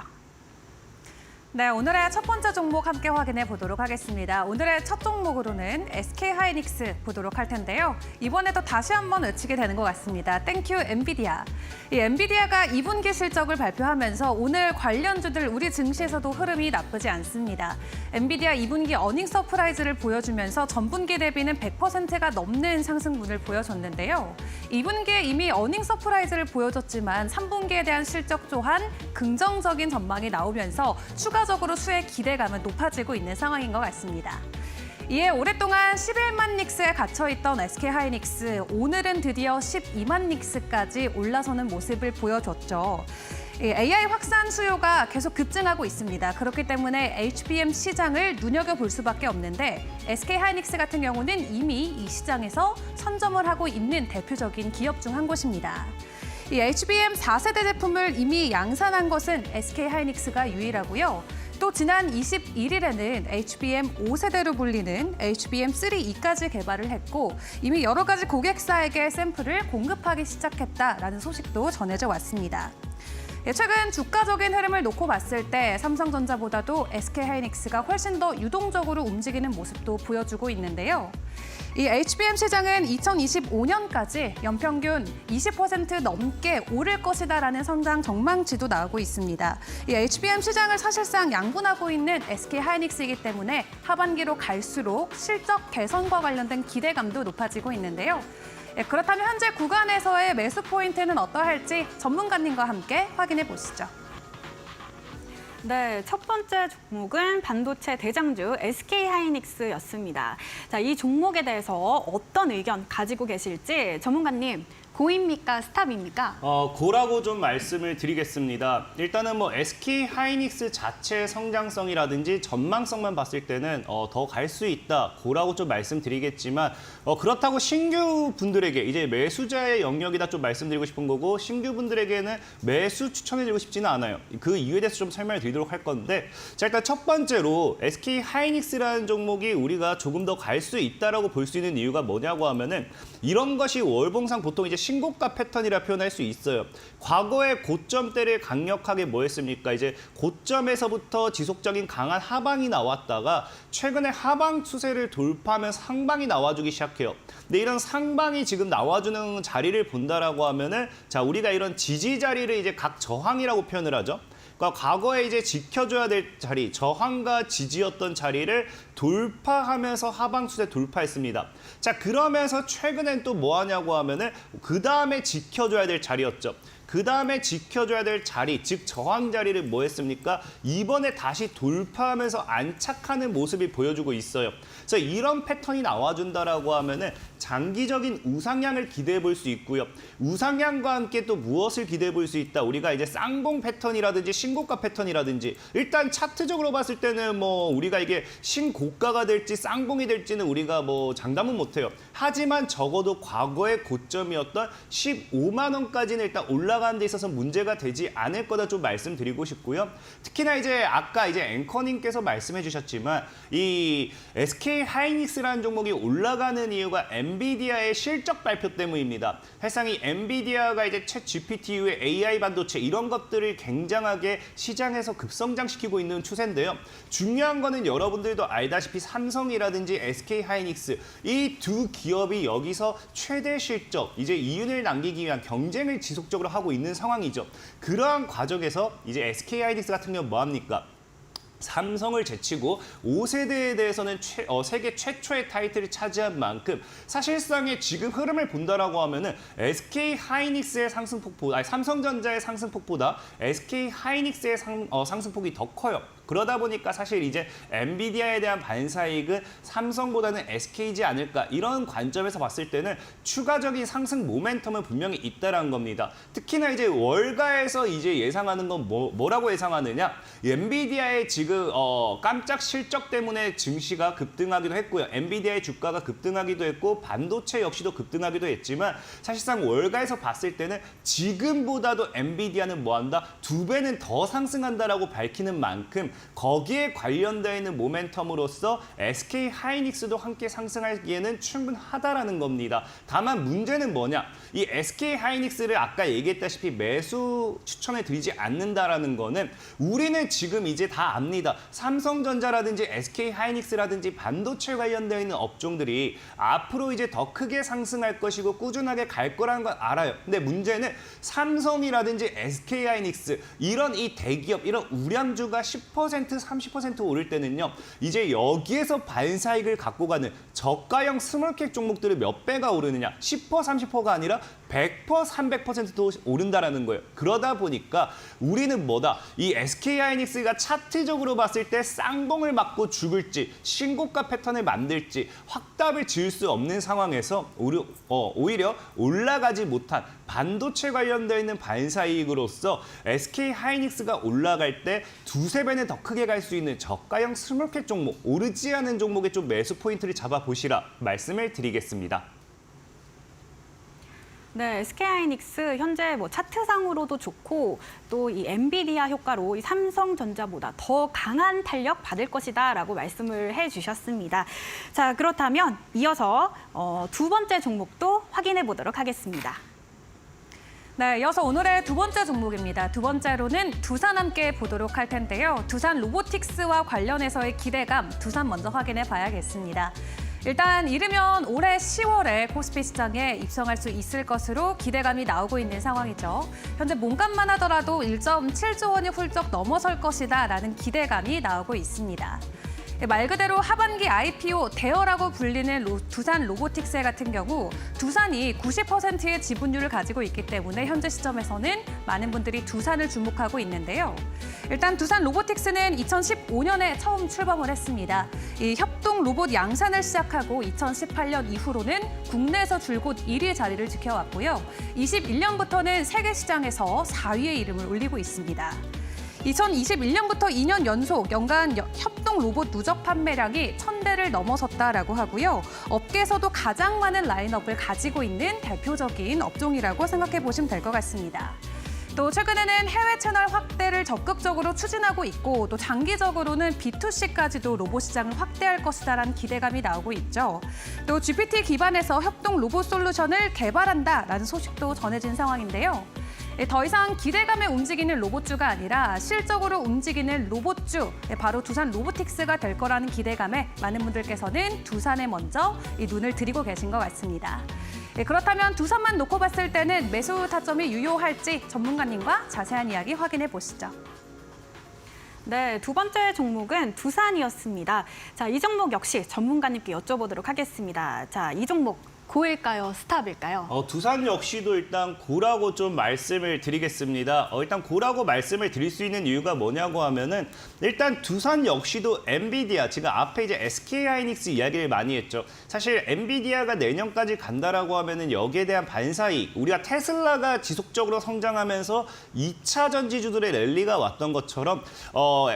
네, 오늘의 첫 번째 종목 함께 확인해 보도록 하겠습니다. 오늘의 첫 종목으로는 SK하이닉스 보도록 할 텐데요. 이번에도 다시 한번 외치게 되는 것 같습니다. 땡큐 엔비디아. 이 엔비디아가 2분기 실적을 발표하면서 오늘 관련주들 우리 증시에서도 흐름이 나쁘지 않습니다. 엔비디아 2분기 어닝 서프라이즈를 보여주면서 전분기 대비는 100%가 넘는 상승분을 보여줬는데요. 2분기에 이미 어닝 서프라이즈를 보여줬지만 3분기에 대한 실적 또한 긍정적인 전망이 나오면서 추가적으로 수의 기대감은 높아지고 있는 상황인 것 같습니다. 이에 오랫동안 11만 닉스에 갇혀있던 SK하이닉스, 오늘은 드디어 12만 닉스까지 올라서는 모습을 보여줬죠. AI 확산 수요가 계속 급증하고 있습니다. 그렇기 때문에 HBM 시장을 눈여겨볼 수밖에 없는데 SK하이닉스 같은 경우는 이미 이 시장에서 선점을 하고 있는 대표적인 기업 중 한 곳입니다. 이 HBM 4세대 제품을 이미 양산한 것은 SK하이닉스가 유일하고요. 또 지난 21일에는 HBM 5세대로 불리는 HBM3E까지 개발을 했고 이미 여러 가지 고객사에게 샘플을 공급하기 시작했다라는 소식도 전해져 왔습니다. 최근 주가적인 흐름을 놓고 봤을 때 삼성전자보다도 SK하이닉스가 훨씬 더 유동적으로 움직이는 모습도 보여주고 있는데요. 이 HBM 시장은 2025년까지 연평균 20% 넘게 오를 것이다라는 성장 전망치도 나오고 있습니다. 이 HBM 시장을 사실상 양분하고 있는 SK하이닉스이기 때문에 하반기로 갈수록 실적 개선과 관련된 기대감도 높아지고 있는데요. 그렇다면 현재 구간에서의 매수 포인트는 어떠할지 전문가님과 함께 확인해 보시죠. 네, 첫 번째 종목은 반도체 대장주 SK하이닉스였습니다. 자, 이 종목에 대해서 어떤 의견 가지고 계실지 전문가님, 고입니까? 스탑입니까? 고라고 좀 말씀을 드리겠습니다. 일단은 뭐 SK 하이닉스 자체의 성장성이라든지 전망성만 봤을 때는 더 갈 수 있다. 고라고 좀 말씀드리겠지만 그렇다고 신규 분들에게 이제 매수자의 영역이다 좀 말씀드리고 싶은 거고 신규 분들에게는 매수 추천해드리고 싶지는 않아요. 그 이유에 대해서 좀 설명을 드리도록 할 건데 자, 일단 첫 번째로 SK 하이닉스라는 종목이 우리가 조금 더 갈 수 있다라고 볼 수 있는 이유가 뭐냐고 하면은 이런 것이 월봉상 보통 이제 신고가 패턴이라 표현할 수 있어요. 과거의 고점대를 강력하게 뭐 했습니까? 이제 고점에서부터 지속적인 강한 하방이 나왔다가 최근에 하방 추세를 돌파하면서 상방이 나와주기 시작해요. 근데 이런 상방이 지금 나와주는 자리를 본다라고 하면은 자, 우리가 이런 지지 자리를 이제 각 저항이라고 표현을 하죠. 그러니까 과거에 이제 지켜줘야 될 자리, 저항과 지지였던 자리를 돌파하면서 하방 추세 돌파했습니다. 자, 그러면서 최근엔 또 뭐 하냐고 하면은 그 다음에 지켜줘야 될 자리였죠. 그 다음에 지켜줘야 될 자리, 즉 저항 자리를 뭐 했습니까? 이번에 다시 돌파하면서 안착하는 모습이 보여주고 있어요. 그래서 이런 패턴이 나와준다라고 하면은 장기적인 우상향을 기대해 볼 수 있고요. 우상향과 함께 또 무엇을 기대해 볼 수 있다? 우리가 이제 쌍봉 패턴이라든지 신고가 패턴이라든지 일단 차트적으로 봤을 때는 뭐 우리가 이게 신고가가 될지 쌍봉이 될지는 우리가 뭐 장담은 못해요. 하지만 적어도 과거의 고점이었던 15만 원까지는 일단 올라가는 데 있어서 문제가 되지 않을 거다 좀 말씀드리고 싶고요. 특히나 이제 아까 이제 앵커님께서 말씀해 주셨지만 이 SK 하이닉스라는 종목이 올라가는 이유가 엔비디아의 실적 발표 때문입니다. 사실상 이 엔비디아가 이제 챗 GPT 이후에 AI 반도체 이런 것들을 굉장하게 시장에서 급성장시키고 있는 추세인데요. 중요한 거는 여러분들도 알다시피 삼성이라든지 SK 하이닉스 이 두 기업이 여기서 최대 실적, 이제 이윤을 남기기 위한 경쟁을 지속적으로 하고 있는 상황이죠. 그러한 과정에서 이제 SK 하이닉스 같은 경우는 뭐합니까? 삼성을 제치고 5세대에 대해서는 세계 최초의 타이틀을 차지한 만큼 사실상의 지금 흐름을 본다라고 하면은 SK 하이닉스의 상승폭보다 삼성전자의 상승폭보다 SK 하이닉스의 상승폭이 더 커요. 그러다 보니까 사실 이제 엔비디아에 대한 반사이익은 삼성보다는 SK이지 않을까 이런 관점에서 봤을 때는 추가적인 상승 모멘텀은 분명히 있다라는 겁니다. 특히나 이제 월가에서 이제 예상하는 건 뭐라고 예상하느냐? 엔비디아의 지금 지금 깜짝 실적 때문에 증시가 급등하기도 했고요. 엔비디아의 주가가 급등하기도 했고 반도체 역시도 급등하기도 했지만 사실상 월가에서 봤을 때는 지금보다도 엔비디아는 뭐한다? 2배는 더 상승한다라고 밝히는 만큼 거기에 관련되어 있는 모멘텀으로서 SK 하이닉스도 함께 상승하기에는 충분하다라는 겁니다. 다만 문제는 뭐냐? 이 SK 하이닉스를 아까 얘기했다시피 매수 추천해 드리지 않는다라는 거는 우리는 지금 이제 다 압니다. 삼성전자라든지 SK 하이닉스라든지 반도체 관련되어 있는 업종들이 앞으로 이제 더 크게 상승할 것이고 꾸준하게 갈 거라는 건 알아요. 근데 문제는 삼성이라든지 SK 하이닉스 이런 이 대기업 이런 우량주가 10% 30% 오를 때는요. 이제 여기에서 반사익을 갖고 가는 저가형 스몰캡 종목들이 몇 배가 오르느냐. 10% 30%가 아니라 100% 300%도 오른다라는 거예요. 그러다 보니까 우리는 뭐다? 이 SK 하이닉스가 차트적으로 봤을 때 쌍봉을 맞고 죽을지 신고가 패턴을 만들지 확답을 지을 수 없는 상황에서 오히려 올라가지 못한 반도체 관련되어 있는 반사이익으로서 SK 하이닉스가 올라갈 때 2~3배는 더 크게 갈 수 있는 저가형 스몰캡 종목, 오르지 않은 종목에 좀 매수 포인트를 잡아보시라 말씀을 드리겠습니다. 네, SK하이닉스 현재 뭐 차트상으로도 좋고 또 이 엔비디아 효과로 이 삼성전자보다 더 강한 탄력 받을 것이다라고 말씀을 해주셨습니다. 자, 그렇다면 이어서 두 번째 종목도 확인해 보도록 하겠습니다. 네, 이어서 오늘의 두 번째 종목입니다. 두 번째로는 두산 함께 보도록 할 텐데요. 두산 로보틱스와 관련해서의 기대감, 두산 먼저 확인해 봐야겠습니다. 일단 이르면 올해 10월에 코스피 시장에 입성할 수 있을 것으로 기대감이 나오고 있는 상황이죠. 현재 몸값만 하더라도 1.7조 원이 훌쩍 넘어설 것이다라는 기대감이 나오고 있습니다. 말 그대로 하반기 IPO 대여라고 불리는 두산 로보틱스 같은 경우 두산이 90%의 지분율을 가지고 있기 때문에 현재 시점에서는 많은 분들이 두산을 주목하고 있는데요. 일단 두산 로보틱스는 2015년에 처음 출범을 했습니다. 이 협동 로봇 양산을 시작하고 2018년 이후로는 국내에서 줄곧 1위 자리를 지켜왔고요. 21년부터는 세계 시장에서 4위의 이름을 올리고 있습니다. 2021년부터 2년 연속 연간 협동 로봇 누적 판매량이 1,000대를 넘어섰다라고 하고요. 업계에서도 가장 많은 라인업을 가지고 있는 대표적인 업종이라고 생각해 보시면 될 것 같습니다. 또 최근에는 해외 채널 확대를 적극적으로 추진하고 있고 또 장기적으로는 B2C까지도 로봇 시장을 확대할 것이다라는 기대감이 나오고 있죠. 또 GPT 기반에서 협동 로봇 솔루션을 개발한다라는 소식도 전해진 상황인데요. 더 이상 기대감에 움직이는 로봇주가 아니라 실적으로 움직이는 로봇주, 바로 두산 로보틱스가 될 거라는 기대감에 많은 분들께서는 두산에 먼저 눈을 들이고 계신 것 같습니다. 그렇다면 두산만 놓고 봤을 때는 매수 타점이 유효할지 전문가님과 자세한 이야기 확인해 보시죠. 네, 두 번째 종목은 두산이었습니다. 자, 이 종목 역시 전문가님께 여쭤보도록 하겠습니다. 자, 이 종목 고일까요? 스탑일까요? 두산 역시도 일단 고라고 좀 말씀을 드리겠습니다. 일단 고라고 말씀을 드릴 수 있는 이유가 뭐냐고 하면은 일단 두산 역시도 엔비디아, 지금 앞에 이제 SK 하이닉스 이야기를 많이 했죠. 사실 엔비디아가 내년까지 간다라고 하면은 여기에 대한 반사이익, 우리가 테슬라가 지속적으로 성장하면서 2차 전지주들의 랠리가 왔던 것처럼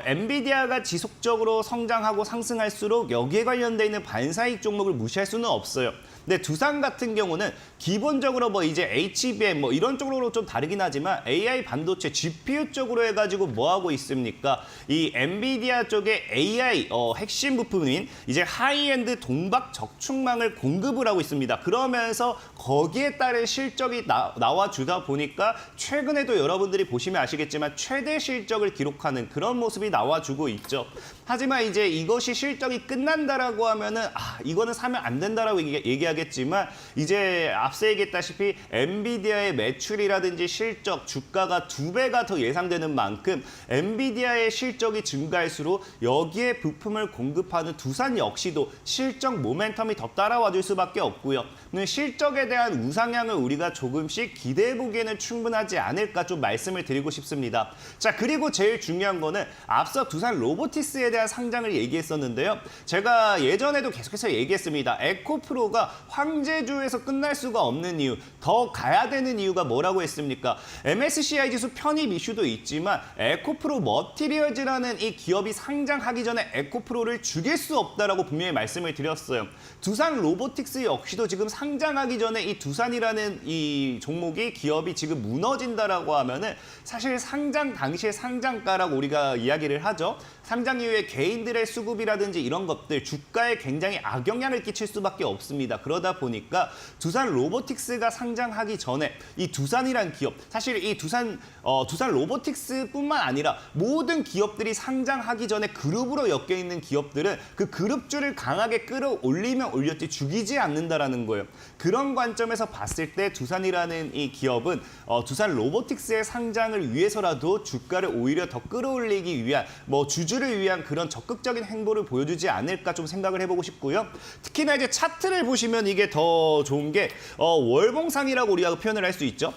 엔비디아가 지속적으로 성장하고 상승할수록 여기에 관련돼 있는 반사이익 종목을 무시할 수는 없어요. 근데 두산 같은 경우는 기본적으로 뭐 이제 HBM 뭐 이런 쪽으로 좀 다르긴 하지만 AI 반도체 GPU 쪽으로 해가지고 뭐 하고 있습니까? 이 엔비디아 쪽에 AI 핵심 부품인 이제 하이엔드 동박 적축망을 공급을 하고 있습니다. 그러면서 거기에 따른 실적이 나와주다 보니까 최근에도 여러분들이 보시면 아시겠지만 최대 실적을 기록하는 그런 모습이 나와주고 있죠. 하지만 이제 이것이 실적이 끝난다라고 하면은 이거는 사면 안 된다라고 얘기하겠지만 이제 앞서 얘기했다시피 엔비디아의 매출이라든지 실적, 주가가 2배가 더 예상되는 만큼 엔비디아의 실적이 증가할수록 여기에 부품을 공급하는 두산 역시도 실적 모멘텀이 더 따라와 줄 수밖에 없고요. 실적에 대한 우상향을 우리가 조금씩 기대해 보기에는 충분하지 않을까 좀 말씀을 드리고 싶습니다. 자, 그리고 제일 중요한 거는 앞서 두산 로보틱스에 대한 상장을 얘기했었는데요. 제가 예전에도 계속해서 얘기했습니다. 에코프로가 확률 선제주에서 끝날 수가 없는 이유, 더 가야 되는 이유가 뭐라고 했습니까? MSCI 지수 편입 이슈도 있지만 에코프로 머티리얼즈라는 이 기업이 상장하기 전에 에코프로를 죽일 수 없다라고 분명히 말씀을 드렸어요. 두산 로보틱스 역시도 지금 상장하기 전에 이 두산이라는 이 종목이 기업이 지금 무너진다라고 하면은 사실 상장 당시의 상장가라고 우리가 이야기를 하죠. 상장 이후에 개인들의 수급이라든지 이런 것들 주가에 굉장히 악영향을 끼칠 수밖에 없습니다. 그러다 보니까 두산 로보틱스가 상장하기 전에 이 두산이란 기업, 사실 이 두산 로보틱스뿐만 아니라 모든 기업들이 상장하기 전에 그룹으로 엮여 있는 기업들은 그 그룹주를 강하게 끌어올리면 올렸지 죽이지 않는다라는 거예요. 그런 관점에서 봤을 때 두산이라는 이 기업은 두산 로보틱스의 상장을 위해서라도 주가를 오히려 더 끌어올리기 위한 주주를 위한 그런 적극적인 행보를 보여주지 않을까 좀 생각을 해보고 싶고요. 특히나 이제 차트를 보시면 이게 더 좋은 게 월봉상이라고 우리가 표현을 할 수 있죠.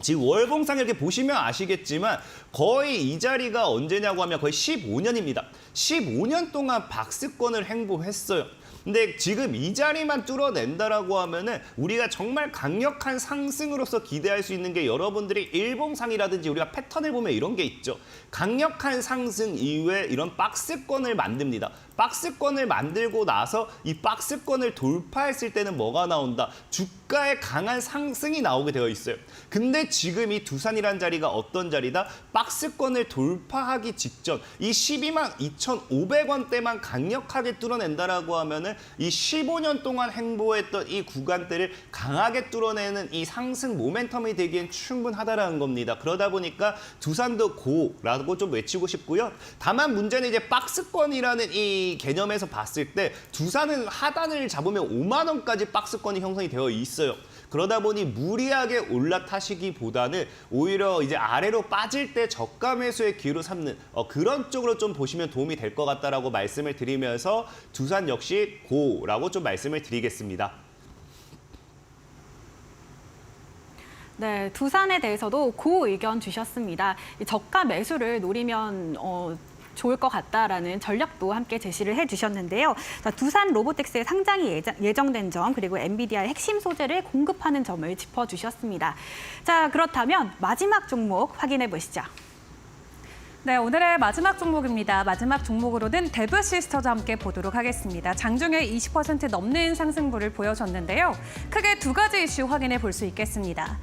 지금 월봉상 이렇게 보시면 아시겠지만 거의 이 자리가 언제냐고 하면 거의 15년입니다. 15년 동안 박스권을 행보했어요. 근데 지금 이 자리만 뚫어낸다라고 하면은 우리가 정말 강력한 상승으로서 기대할 수 있는 게 여러분들이 일봉상이라든지 우리가 패턴을 보면 이런 게 있죠. 강력한 상승 이후에 이런 박스권을 만듭니다. 박스권을 만들고 나서 이 박스권을 돌파했을 때는 뭐가 나온다? 주가의 강한 상승이 나오게 되어 있어요. 근데 지금 이 두산이란 자리가 어떤 자리다? 박스권을 돌파하기 직전 이 122,500원대만 강력하게 뚫어낸다라고 하면은 이 15년 동안 행보했던 이 구간대를 강하게 뚫어내는 이 상승 모멘텀이 되기엔 충분하다라는 겁니다. 그러다 보니까 두산도 고라고 좀 외치고 싶고요. 다만 문제는 이제 박스권이라는 이 개념에서 봤을 때 두산은 하단을 잡으면 5만 원까지 박스권이 형성이 되어 있어요. 그러다 보니 무리하게 올라타시기보다는 오히려 이제 아래로 빠질 때 저가 매수의 기회로 삼는 그런 쪽으로 좀 보시면 도움이 될 것 같다라고 말씀을 드리면서 두산 역시 고라고 좀 말씀을 드리겠습니다. 네, 두산에 대해서도 고 의견 주셨습니다. 이 저가 매수를 노리면 좋을 것 같다라는 전략도 함께 제시를 해주셨는데요. 자, 두산 로보틱스의 상장이 예정된 점 그리고 엔비디아의 핵심 소재를 공급하는 점을 짚어주셨습니다. 자, 그렇다면 마지막 종목 확인해 보시죠. 네, 오늘의 마지막 종목입니다. 마지막 종목으로는 데브 시스터즈 함께 보도록 하겠습니다. 장중에 20% 넘는 상승부를 보여줬는데요. 크게 두 가지 이슈 확인해 볼 수 있겠습니다.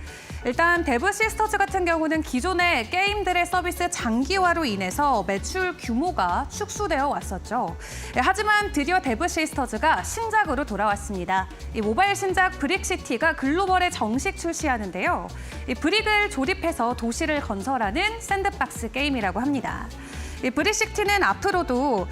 일단 데브 시스터즈 같은 경우는 기존의 게임들의 서비스 장기화로 인해서 매출 규모가 축소되어 왔었죠. 하지만 드디어 데브 시스터즈가 신작으로 돌아왔습니다. 이 모바일 신작 브릭시티가 글로벌에 정식 출시하는데요. 이 브릭을 조립해서 도시를 건설하는 샌드박스 게임이라고 합니다. 이 브릭시티는 앞으로도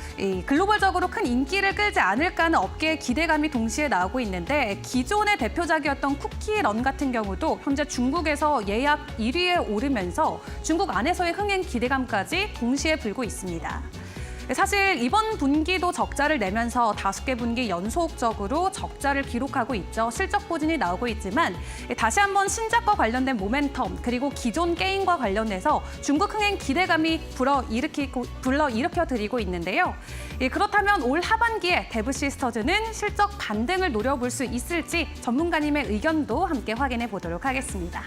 글로벌적으로 큰 인기를 끌지 않을까 하는 업계의 기대감이 동시에 나오고 있는데 기존의 대표작이었던 쿠키런 같은 경우도 현재 중국에서 예약 1위에 오르면서 중국 안에서의 흥행 기대감까지 동시에 불고 있습니다. 사실 이번 분기도 적자를 내면서 5개 분기 연속적으로 적자를 기록하고 있죠. 실적 부진이 나오고 있지만 다시 한번 신작과 관련된 모멘텀 그리고 기존 게임과 관련해서 중국 흥행 기대감이 불러일으켜드리고 있는데요. 그렇다면 올 하반기에 데브 시스터즈는 실적 반등을 노려볼 수 있을지 전문가님의 의견도 함께 확인해 보도록 하겠습니다.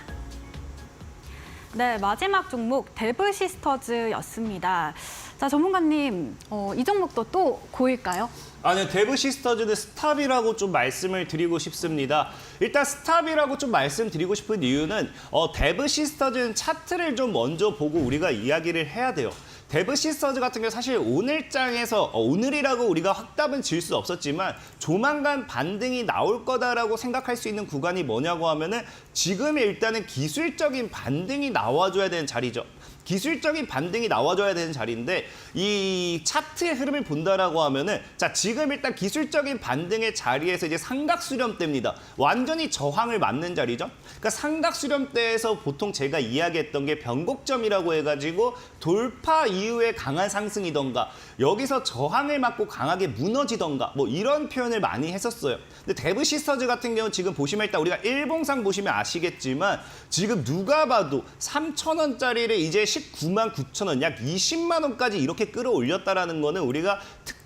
네, 마지막 종목 데브 시스터즈였습니다. 자, 전문가님, 이 종목도 또 고일까요? 아니요, 데브 시스터즈는 스탑이라고 좀 말씀을 드리고 싶습니다. 일단 스탑이라고 좀 말씀드리고 싶은 이유는 데브 시스터즈는 차트를 좀 먼저 보고 우리가 이야기를 해야 돼요. 데브 시스터즈 같은 경우 사실 오늘장에서 오늘이라고 우리가 확답은 지을 수 없었지만 조만간 반등이 나올 거다라고 생각할 수 있는 구간이 뭐냐고 하면은 지금 일단은 기술적인 반등이 나와줘야 되는 자리죠. 기술적인 반등이 나와줘야 되는 자리인데 이 차트의 흐름을 본다라고 하면은 자 지금 일단 기술적인 반등의 자리에서 이제 삼각수렴대입니다. 완전히 저항을 맞는 자리죠. 그러니까 삼각수렴대에서 보통 제가 이야기했던 게 변곡점이라고 해가지고 돌파 이후에 강한 상승이던가 여기서 저항을 맞고 강하게 무너지던가 뭐 이런 표현을 많이 했었어요. 근데 데브 시스터즈 같은 경우 지금 보시면 일단 우리가 일봉상 보시면 아시겠지만 지금 누가 봐도 3,000원짜리를 이제 19만 9천 원, 약 20만 원까지 이렇게 끌어올렸다라는 거는 우리가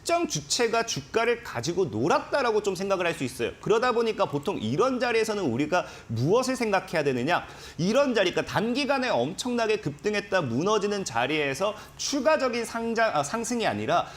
특정 주체가 주가를 가지고 놀았다라고 좀 생각을 할 수 있어요. 그러다 보니까 보통 이런 자리에서는 우리가 무엇을 생각해야 되느냐? 이런 자리, 그러니까 단기간에 엄청나게 급등했다 무너지는 자리에서 추가적인 상승이 아니라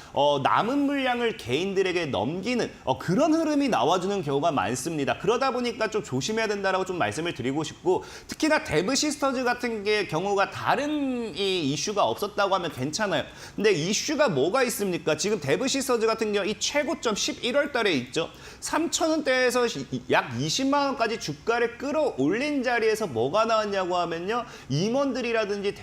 남은 물량을 개인들에게 넘기는 그런 흐름이 나와주는 경우가 많습니다. 그러다 보니까 좀 조심해야 된다라고 좀 말씀을 드리고 싶고, 특히나 데브 시스터즈 같은 경우가 다른 이 이슈가 없었다고 하면 괜찮아요. 근데 이슈가 뭐가 있습니까? 지금 데브 시스터즈 같은 경우 이 최고점 11월 달에 있죠. 3,000원대에서 약 20만 원까지 주가를 끌어올린 자리에서 뭐가 나왔냐고 하면요. 임원들이라든지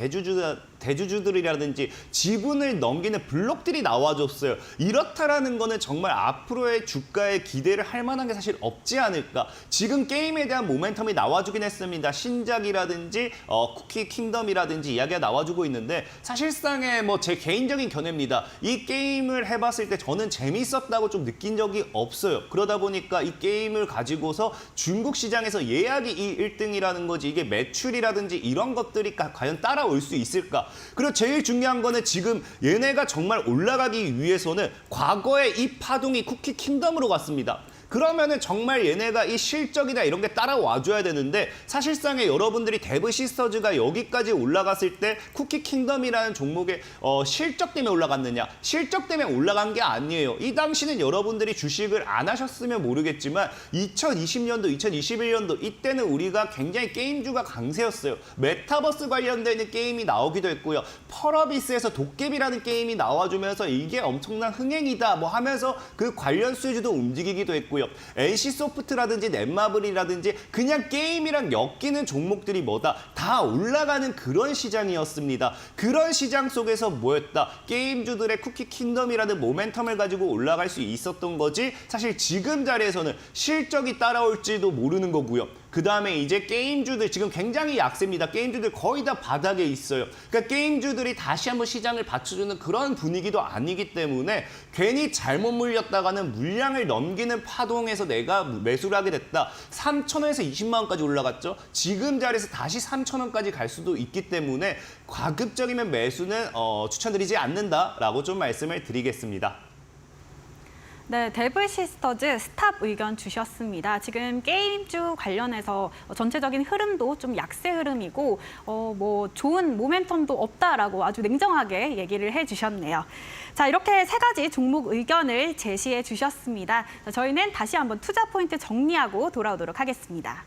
대주주들이라든지 지분을 넘기는 블록들이 나와줬어요. 이렇다라는 거는 정말 앞으로의 주가에 기대를 할 만한 게 사실 없지 않을까. 지금 게임에 대한 모멘텀이 나와주긴 했습니다. 신작이라든지 쿠키 킹덤이라든지 이야기가 나와주고 있는데, 사실상의 뭐 제 개인적인 견해입니다. 이 게임을 해봤을 때 저는 재밌었다고 좀 느낀 적이 없어요. 그러다 보니까 이 게임을 가지고서 중국 시장에서 예약이 이 1등이라는 거지, 이게 매출이라든지 이런 것들이 과연 따라올 수 있을까? 그리고 제일 중요한 거는 지금 얘네가 정말 올라가기 위해서는 과거에 이 파동이 쿠키 킹덤으로 갔습니다. 그러면은 정말 얘네가 이 실적이나 이런 게 따라와줘야 되는데, 사실상의 여러분들이 데브 시스터즈가 여기까지 올라갔을 때 쿠키 킹덤이라는 종목의 실적 때문에 올라갔느냐? 실적 때문에 올라간 게 아니에요. 이 당시는 여러분들이 주식을 안 하셨으면 모르겠지만 2020년도, 2021년도 이때는 우리가 굉장히 게임주가 강세였어요. 메타버스 관련된 게임이 나오기도 했고요. 펄어비스에서 도깨비라는 게임이 나와주면서 이게 엄청난 흥행이다 뭐 하면서 그 관련 수주도 움직이기도 했고요. NC소프트라든지 넷마블이라든지 그냥 게임이랑 엮이는 종목들이 뭐다? 다 올라가는 그런 시장이었습니다. 그런 시장 속에서 뭐였다? 게임주들의 쿠키 킹덤이라는 모멘텀을 가지고 올라갈 수 있었던 거지, 사실 지금 자리에서는 실적이 따라올지도 모르는 거고요. 그 다음에 이제 게임주들 지금 굉장히 약세입니다. 게임주들 거의 다 바닥에 있어요. 그러니까 게임주들이 다시 한번 시장을 받쳐주는 그런 분위기도 아니기 때문에 괜히 잘못 물렸다가는 물량을 넘기는 파동에서 내가 매수를 하게 됐다. 3,000원에서 20만 원까지 올라갔죠. 지금 자리에서 다시 3,000원까지 갈 수도 있기 때문에 가급적이면 매수는 추천드리지 않는다라고 좀 말씀을 드리겠습니다. 네, 데브 시스터즈 스탑 의견 주셨습니다. 지금 게임주 관련해서 전체적인 흐름도 좀 약세 흐름이고 뭐 좋은 모멘텀도 없다라고 아주 냉정하게 얘기를 해주셨네요. 자, 이렇게 세 가지 종목 의견을 제시해 주셨습니다. 자, 저희는 다시 한번 투자 포인트 정리하고 돌아오도록 하겠습니다.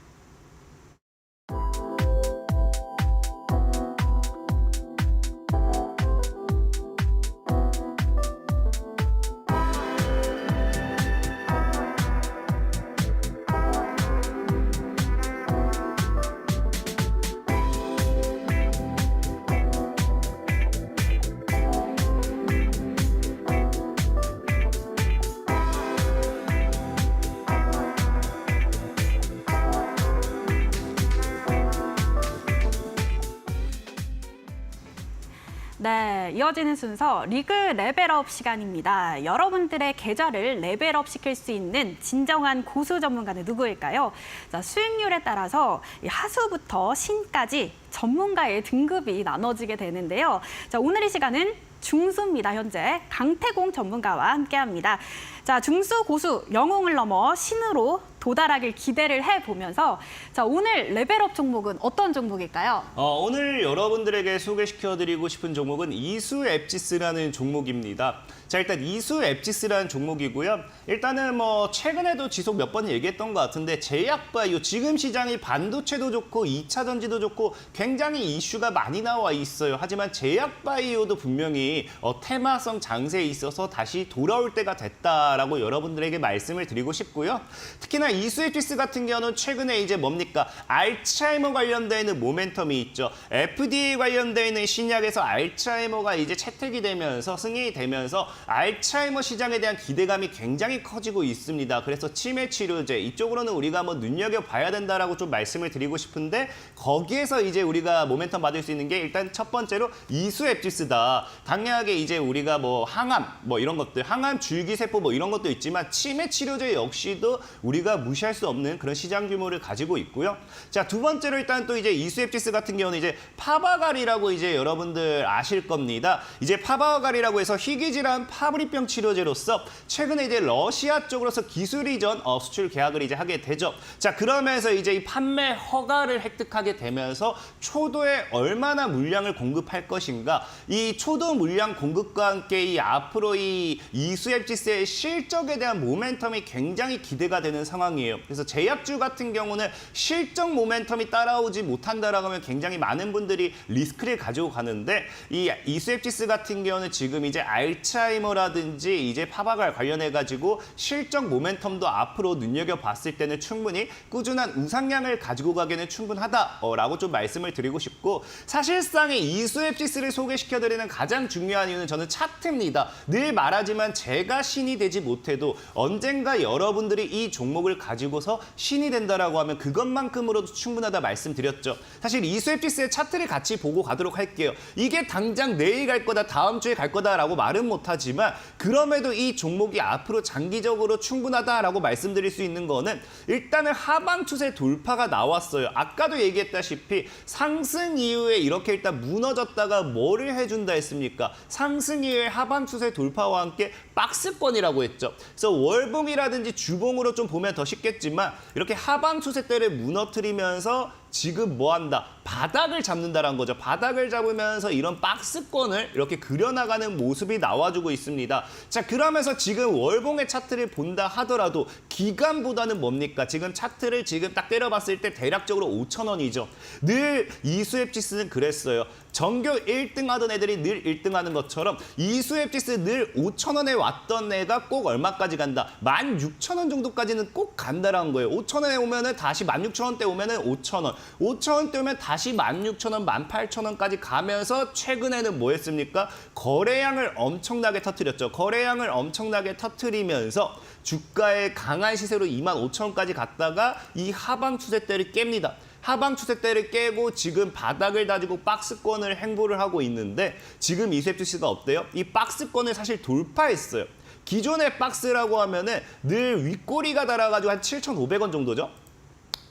네, 이어지는 순서 리그 레벨업 시간입니다. 여러분들의 계좌를 레벨업 시킬 수 있는 진정한 고수 전문가는 누구일까요? 자, 수익률에 따라서 하수부터 신까지 전문가의 등급이 나눠지게 되는데요. 자, 오늘 이 시간은 중수입니다. 현재 강태공 전문가와 함께합니다. 자, 중수, 고수, 영웅을 넘어 신으로 도달하길 기대를 해보면서 자, 오늘 레벨업 종목은 어떤 종목일까요? 오늘 여러분들에게 소개시켜드리고 싶은 종목은 이수 앱지스라는 종목입니다. 자, 일단 이수 앱지스라는 종목이고요. 일단은 뭐 최근에도 지속 몇 번 얘기했던 것 같은데, 제약바이오 지금 시장이 반도체도 좋고 2차 전지도 좋고 굉장히 이슈가 많이 나와 있어요. 하지만 제약바이오도 분명히 테마성 장세에 있어서 다시 돌아올 때가 됐다라고 여러분들에게 말씀을 드리고 싶고요. 특히나 이수 앱지스 같은 경우는 최근에 이제 뭡니까? 알츠하이머 관련되는 모멘텀이 있죠. FDA 관련되는 신약에서 알츠하이머가 이제 채택이 되면서 승인이 되면서 알츠하이머 시장에 대한 기대감이 굉장히 커지고 있습니다. 그래서 치매 치료제 이쪽으로는 우리가 뭐 눈여겨봐야 된다라고 좀 말씀을 드리고 싶은데, 거기에서 이제 우리가 모멘텀 받을 수 있는 게 일단 첫 번째로 이수 앱지스다. 당연하게 이제 우리가 뭐 항암 뭐 이런 것들, 항암 줄기세포 뭐 이런 것도 있지만 치매 치료제 역시도 우리가 무시할 수 없는 그런 시장 규모를 가지고 있고요. 자, 두 번째로 일단 또 이제 이수앱지스 같은 경우는 이제 파바갈이라고 이제 여러분들 아실 겁니다. 이제 파바갈이라고 해서 희귀질환 파브리병 치료제로서 최근에 이제 러시아 쪽으로서 기술 이전 수출 계약을 이제 하게 되죠. 자, 그러면서 이제 이 판매 허가를 획득하게 되면서 초도에 얼마나 물량을 공급할 것인가, 이 초도 물량 공급과 함께 이 앞으로 이 이수앱지스의 실적에 대한 모멘텀이 굉장히 기대가 되는 상황이에요. 그래서 제약주 같은 경우는 실적 모멘텀이 따라오지 못한다라고 하면 굉장히 많은 분들이 리스크를 가지고 가는데, 이 이수앱지스 같은 경우는 지금 이제 알츠하이머라든지 이제 파바갈 관련해 가지고 실적 모멘텀도 앞으로 눈여겨봤을 때는 충분히 꾸준한 우상향을 가지고 가기는 충분하다라고 좀 말씀을 드리고 싶고, 사실상의 이수앱지스를 소개시켜드리는 가장 중요한 이유는 저는 차트입니다. 늘 말하지만 제가 신이 되지 못해도 언젠가 여러분들이 이 종목을 가지고서 신이 된다라고 하면 그것만큼으로도 충분하다 말씀드렸죠. 사실 이수앱지스의 차트를 같이 보고 가도록 할게요. 이게 당장 내일 갈 거다, 다음 주에 갈 거다라고 말은 못하지만 그럼에도 이 종목이 앞으로 장기적으로 충분하다라고 말씀드릴 수 있는 거는 일단은 하방 추세 돌파가 나왔어요. 아까도 얘기했다시피 상승 이후에 이렇게 일단 무너졌다가 뭐를 해준다 했습니까? 상승 이후에 하방 추세 돌파와 함께 박스권이라고 했죠. 그래서 월봉이라든지 주봉으로 좀 보면 더 쉽겠지만 이렇게 하방 추세대를 무너뜨리면서 지금 뭐 한다? 바닥을 잡는다라는 거죠. 바닥을 잡으면서 이런 박스권을 이렇게 그려나가는 모습이 나와주고 있습니다. 자, 그러면서 지금 월봉의 차트를 본다 하더라도 기간보다는 뭡니까? 지금 차트를 지금 딱 때려봤을 때 대략적으로 5,000원이죠. 늘 이수앱지스는 그랬어요. 전교 1등 하던 애들이 늘 1등 하는 것처럼 이수앱지스 늘 5,000원에 왔던 애가 꼭 얼마까지 간다? 16,000원 정도까지는 꼭 간다라는 거예요. 5,000원에 오면은 다시 16,000원대 오면은 5,000원. 5,000원대 오면 다시 16,000원, 18,000원까지 가면서 최근에는 뭐 했습니까? 거래량을 엄청나게 터뜨렸죠. 거래량을 엄청나게 터뜨리면서 주가의 강한 시세로 25,000원까지 갔다가 이 하방 추세대를 깹니다. 하방 추세대를 깨고 지금 바닥을 다지고 박스권을 행보를 하고 있는데, 지금 이수앱지스가 어때요? 이 박스권을 사실 돌파했어요. 기존의 박스라고 하면은 늘 윗꼬리가 달아가지고 한 7,500원 정도죠.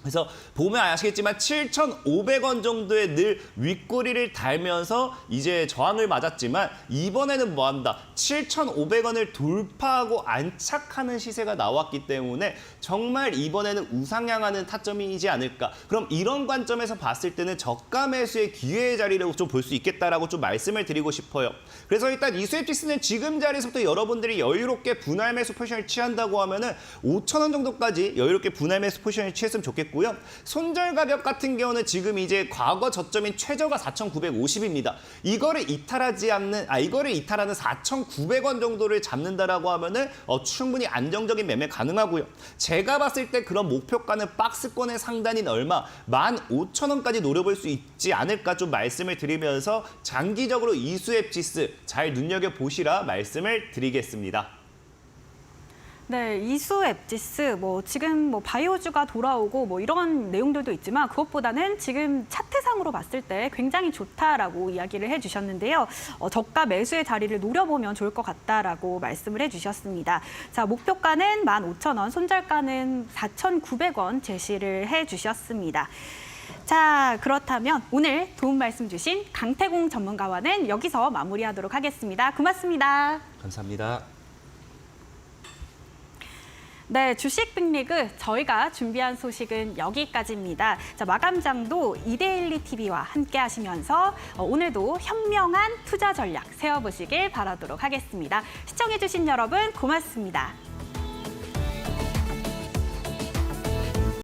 그래서 보면 아시겠지만 7,500원 정도의 늘 윗꼬리를 달면서 이제 저항을 맞았지만 이번에는 뭐 한다? 7,500원을 돌파하고 안착하는 시세가 나왔기 때문에 정말 이번에는 우상향하는 타점이지 않을까. 그럼 이런 관점에서 봤을 때는 저가 매수의 기회의 자리라고 좀 볼 수 있겠다라고 좀 말씀을 드리고 싶어요. 그래서 일단 이수앱지스는 지금 자리에서부터 여러분들이 여유롭게 분할 매수 포지션을 취한다고 하면은 5,000원 정도까지 여유롭게 분할 매수 포지션을 취했으면 좋겠고, 손절 가격 같은 경우는 지금 이제 과거 저점인 최저가 4,950입니다. 이거를 이탈하는 4,900원 정도를 잡는다라고 하면은 충분히 안정적인 매매 가능하고요. 제가 봤을 때 그런 목표가는 박스권의 상단인 얼마 15,000원까지 노려볼 수 있지 않을까 좀 말씀을 드리면서 장기적으로 이수앱지스 잘 눈여겨보시라 말씀을 드리겠습니다. 네, 이수앱지스 지금 바이오주가 돌아오고 이런 내용들도 있지만 그것보다는 지금 차트상으로 봤을 때 굉장히 좋다라고 이야기를 해주셨는데요. 저가 매수의 자리를 노려보면 좋을 것 같다라고 말씀을 해주셨습니다. 자, 목표가는 15,000원, 손절가는 4,900원 제시를 해주셨습니다. 자, 그렇다면 오늘 도움 말씀 주신 강태공 전문가와는 여기서 마무리하도록 하겠습니다. 고맙습니다. 감사합니다. 네, 주식 빅리그 저희가 준비한 소식은 여기까지입니다. 자, 마감장도 이데일리 TV와 함께 하시면서 오늘도 현명한 투자 전략 세워보시길 바라도록 하겠습니다. 시청해주신 여러분 고맙습니다.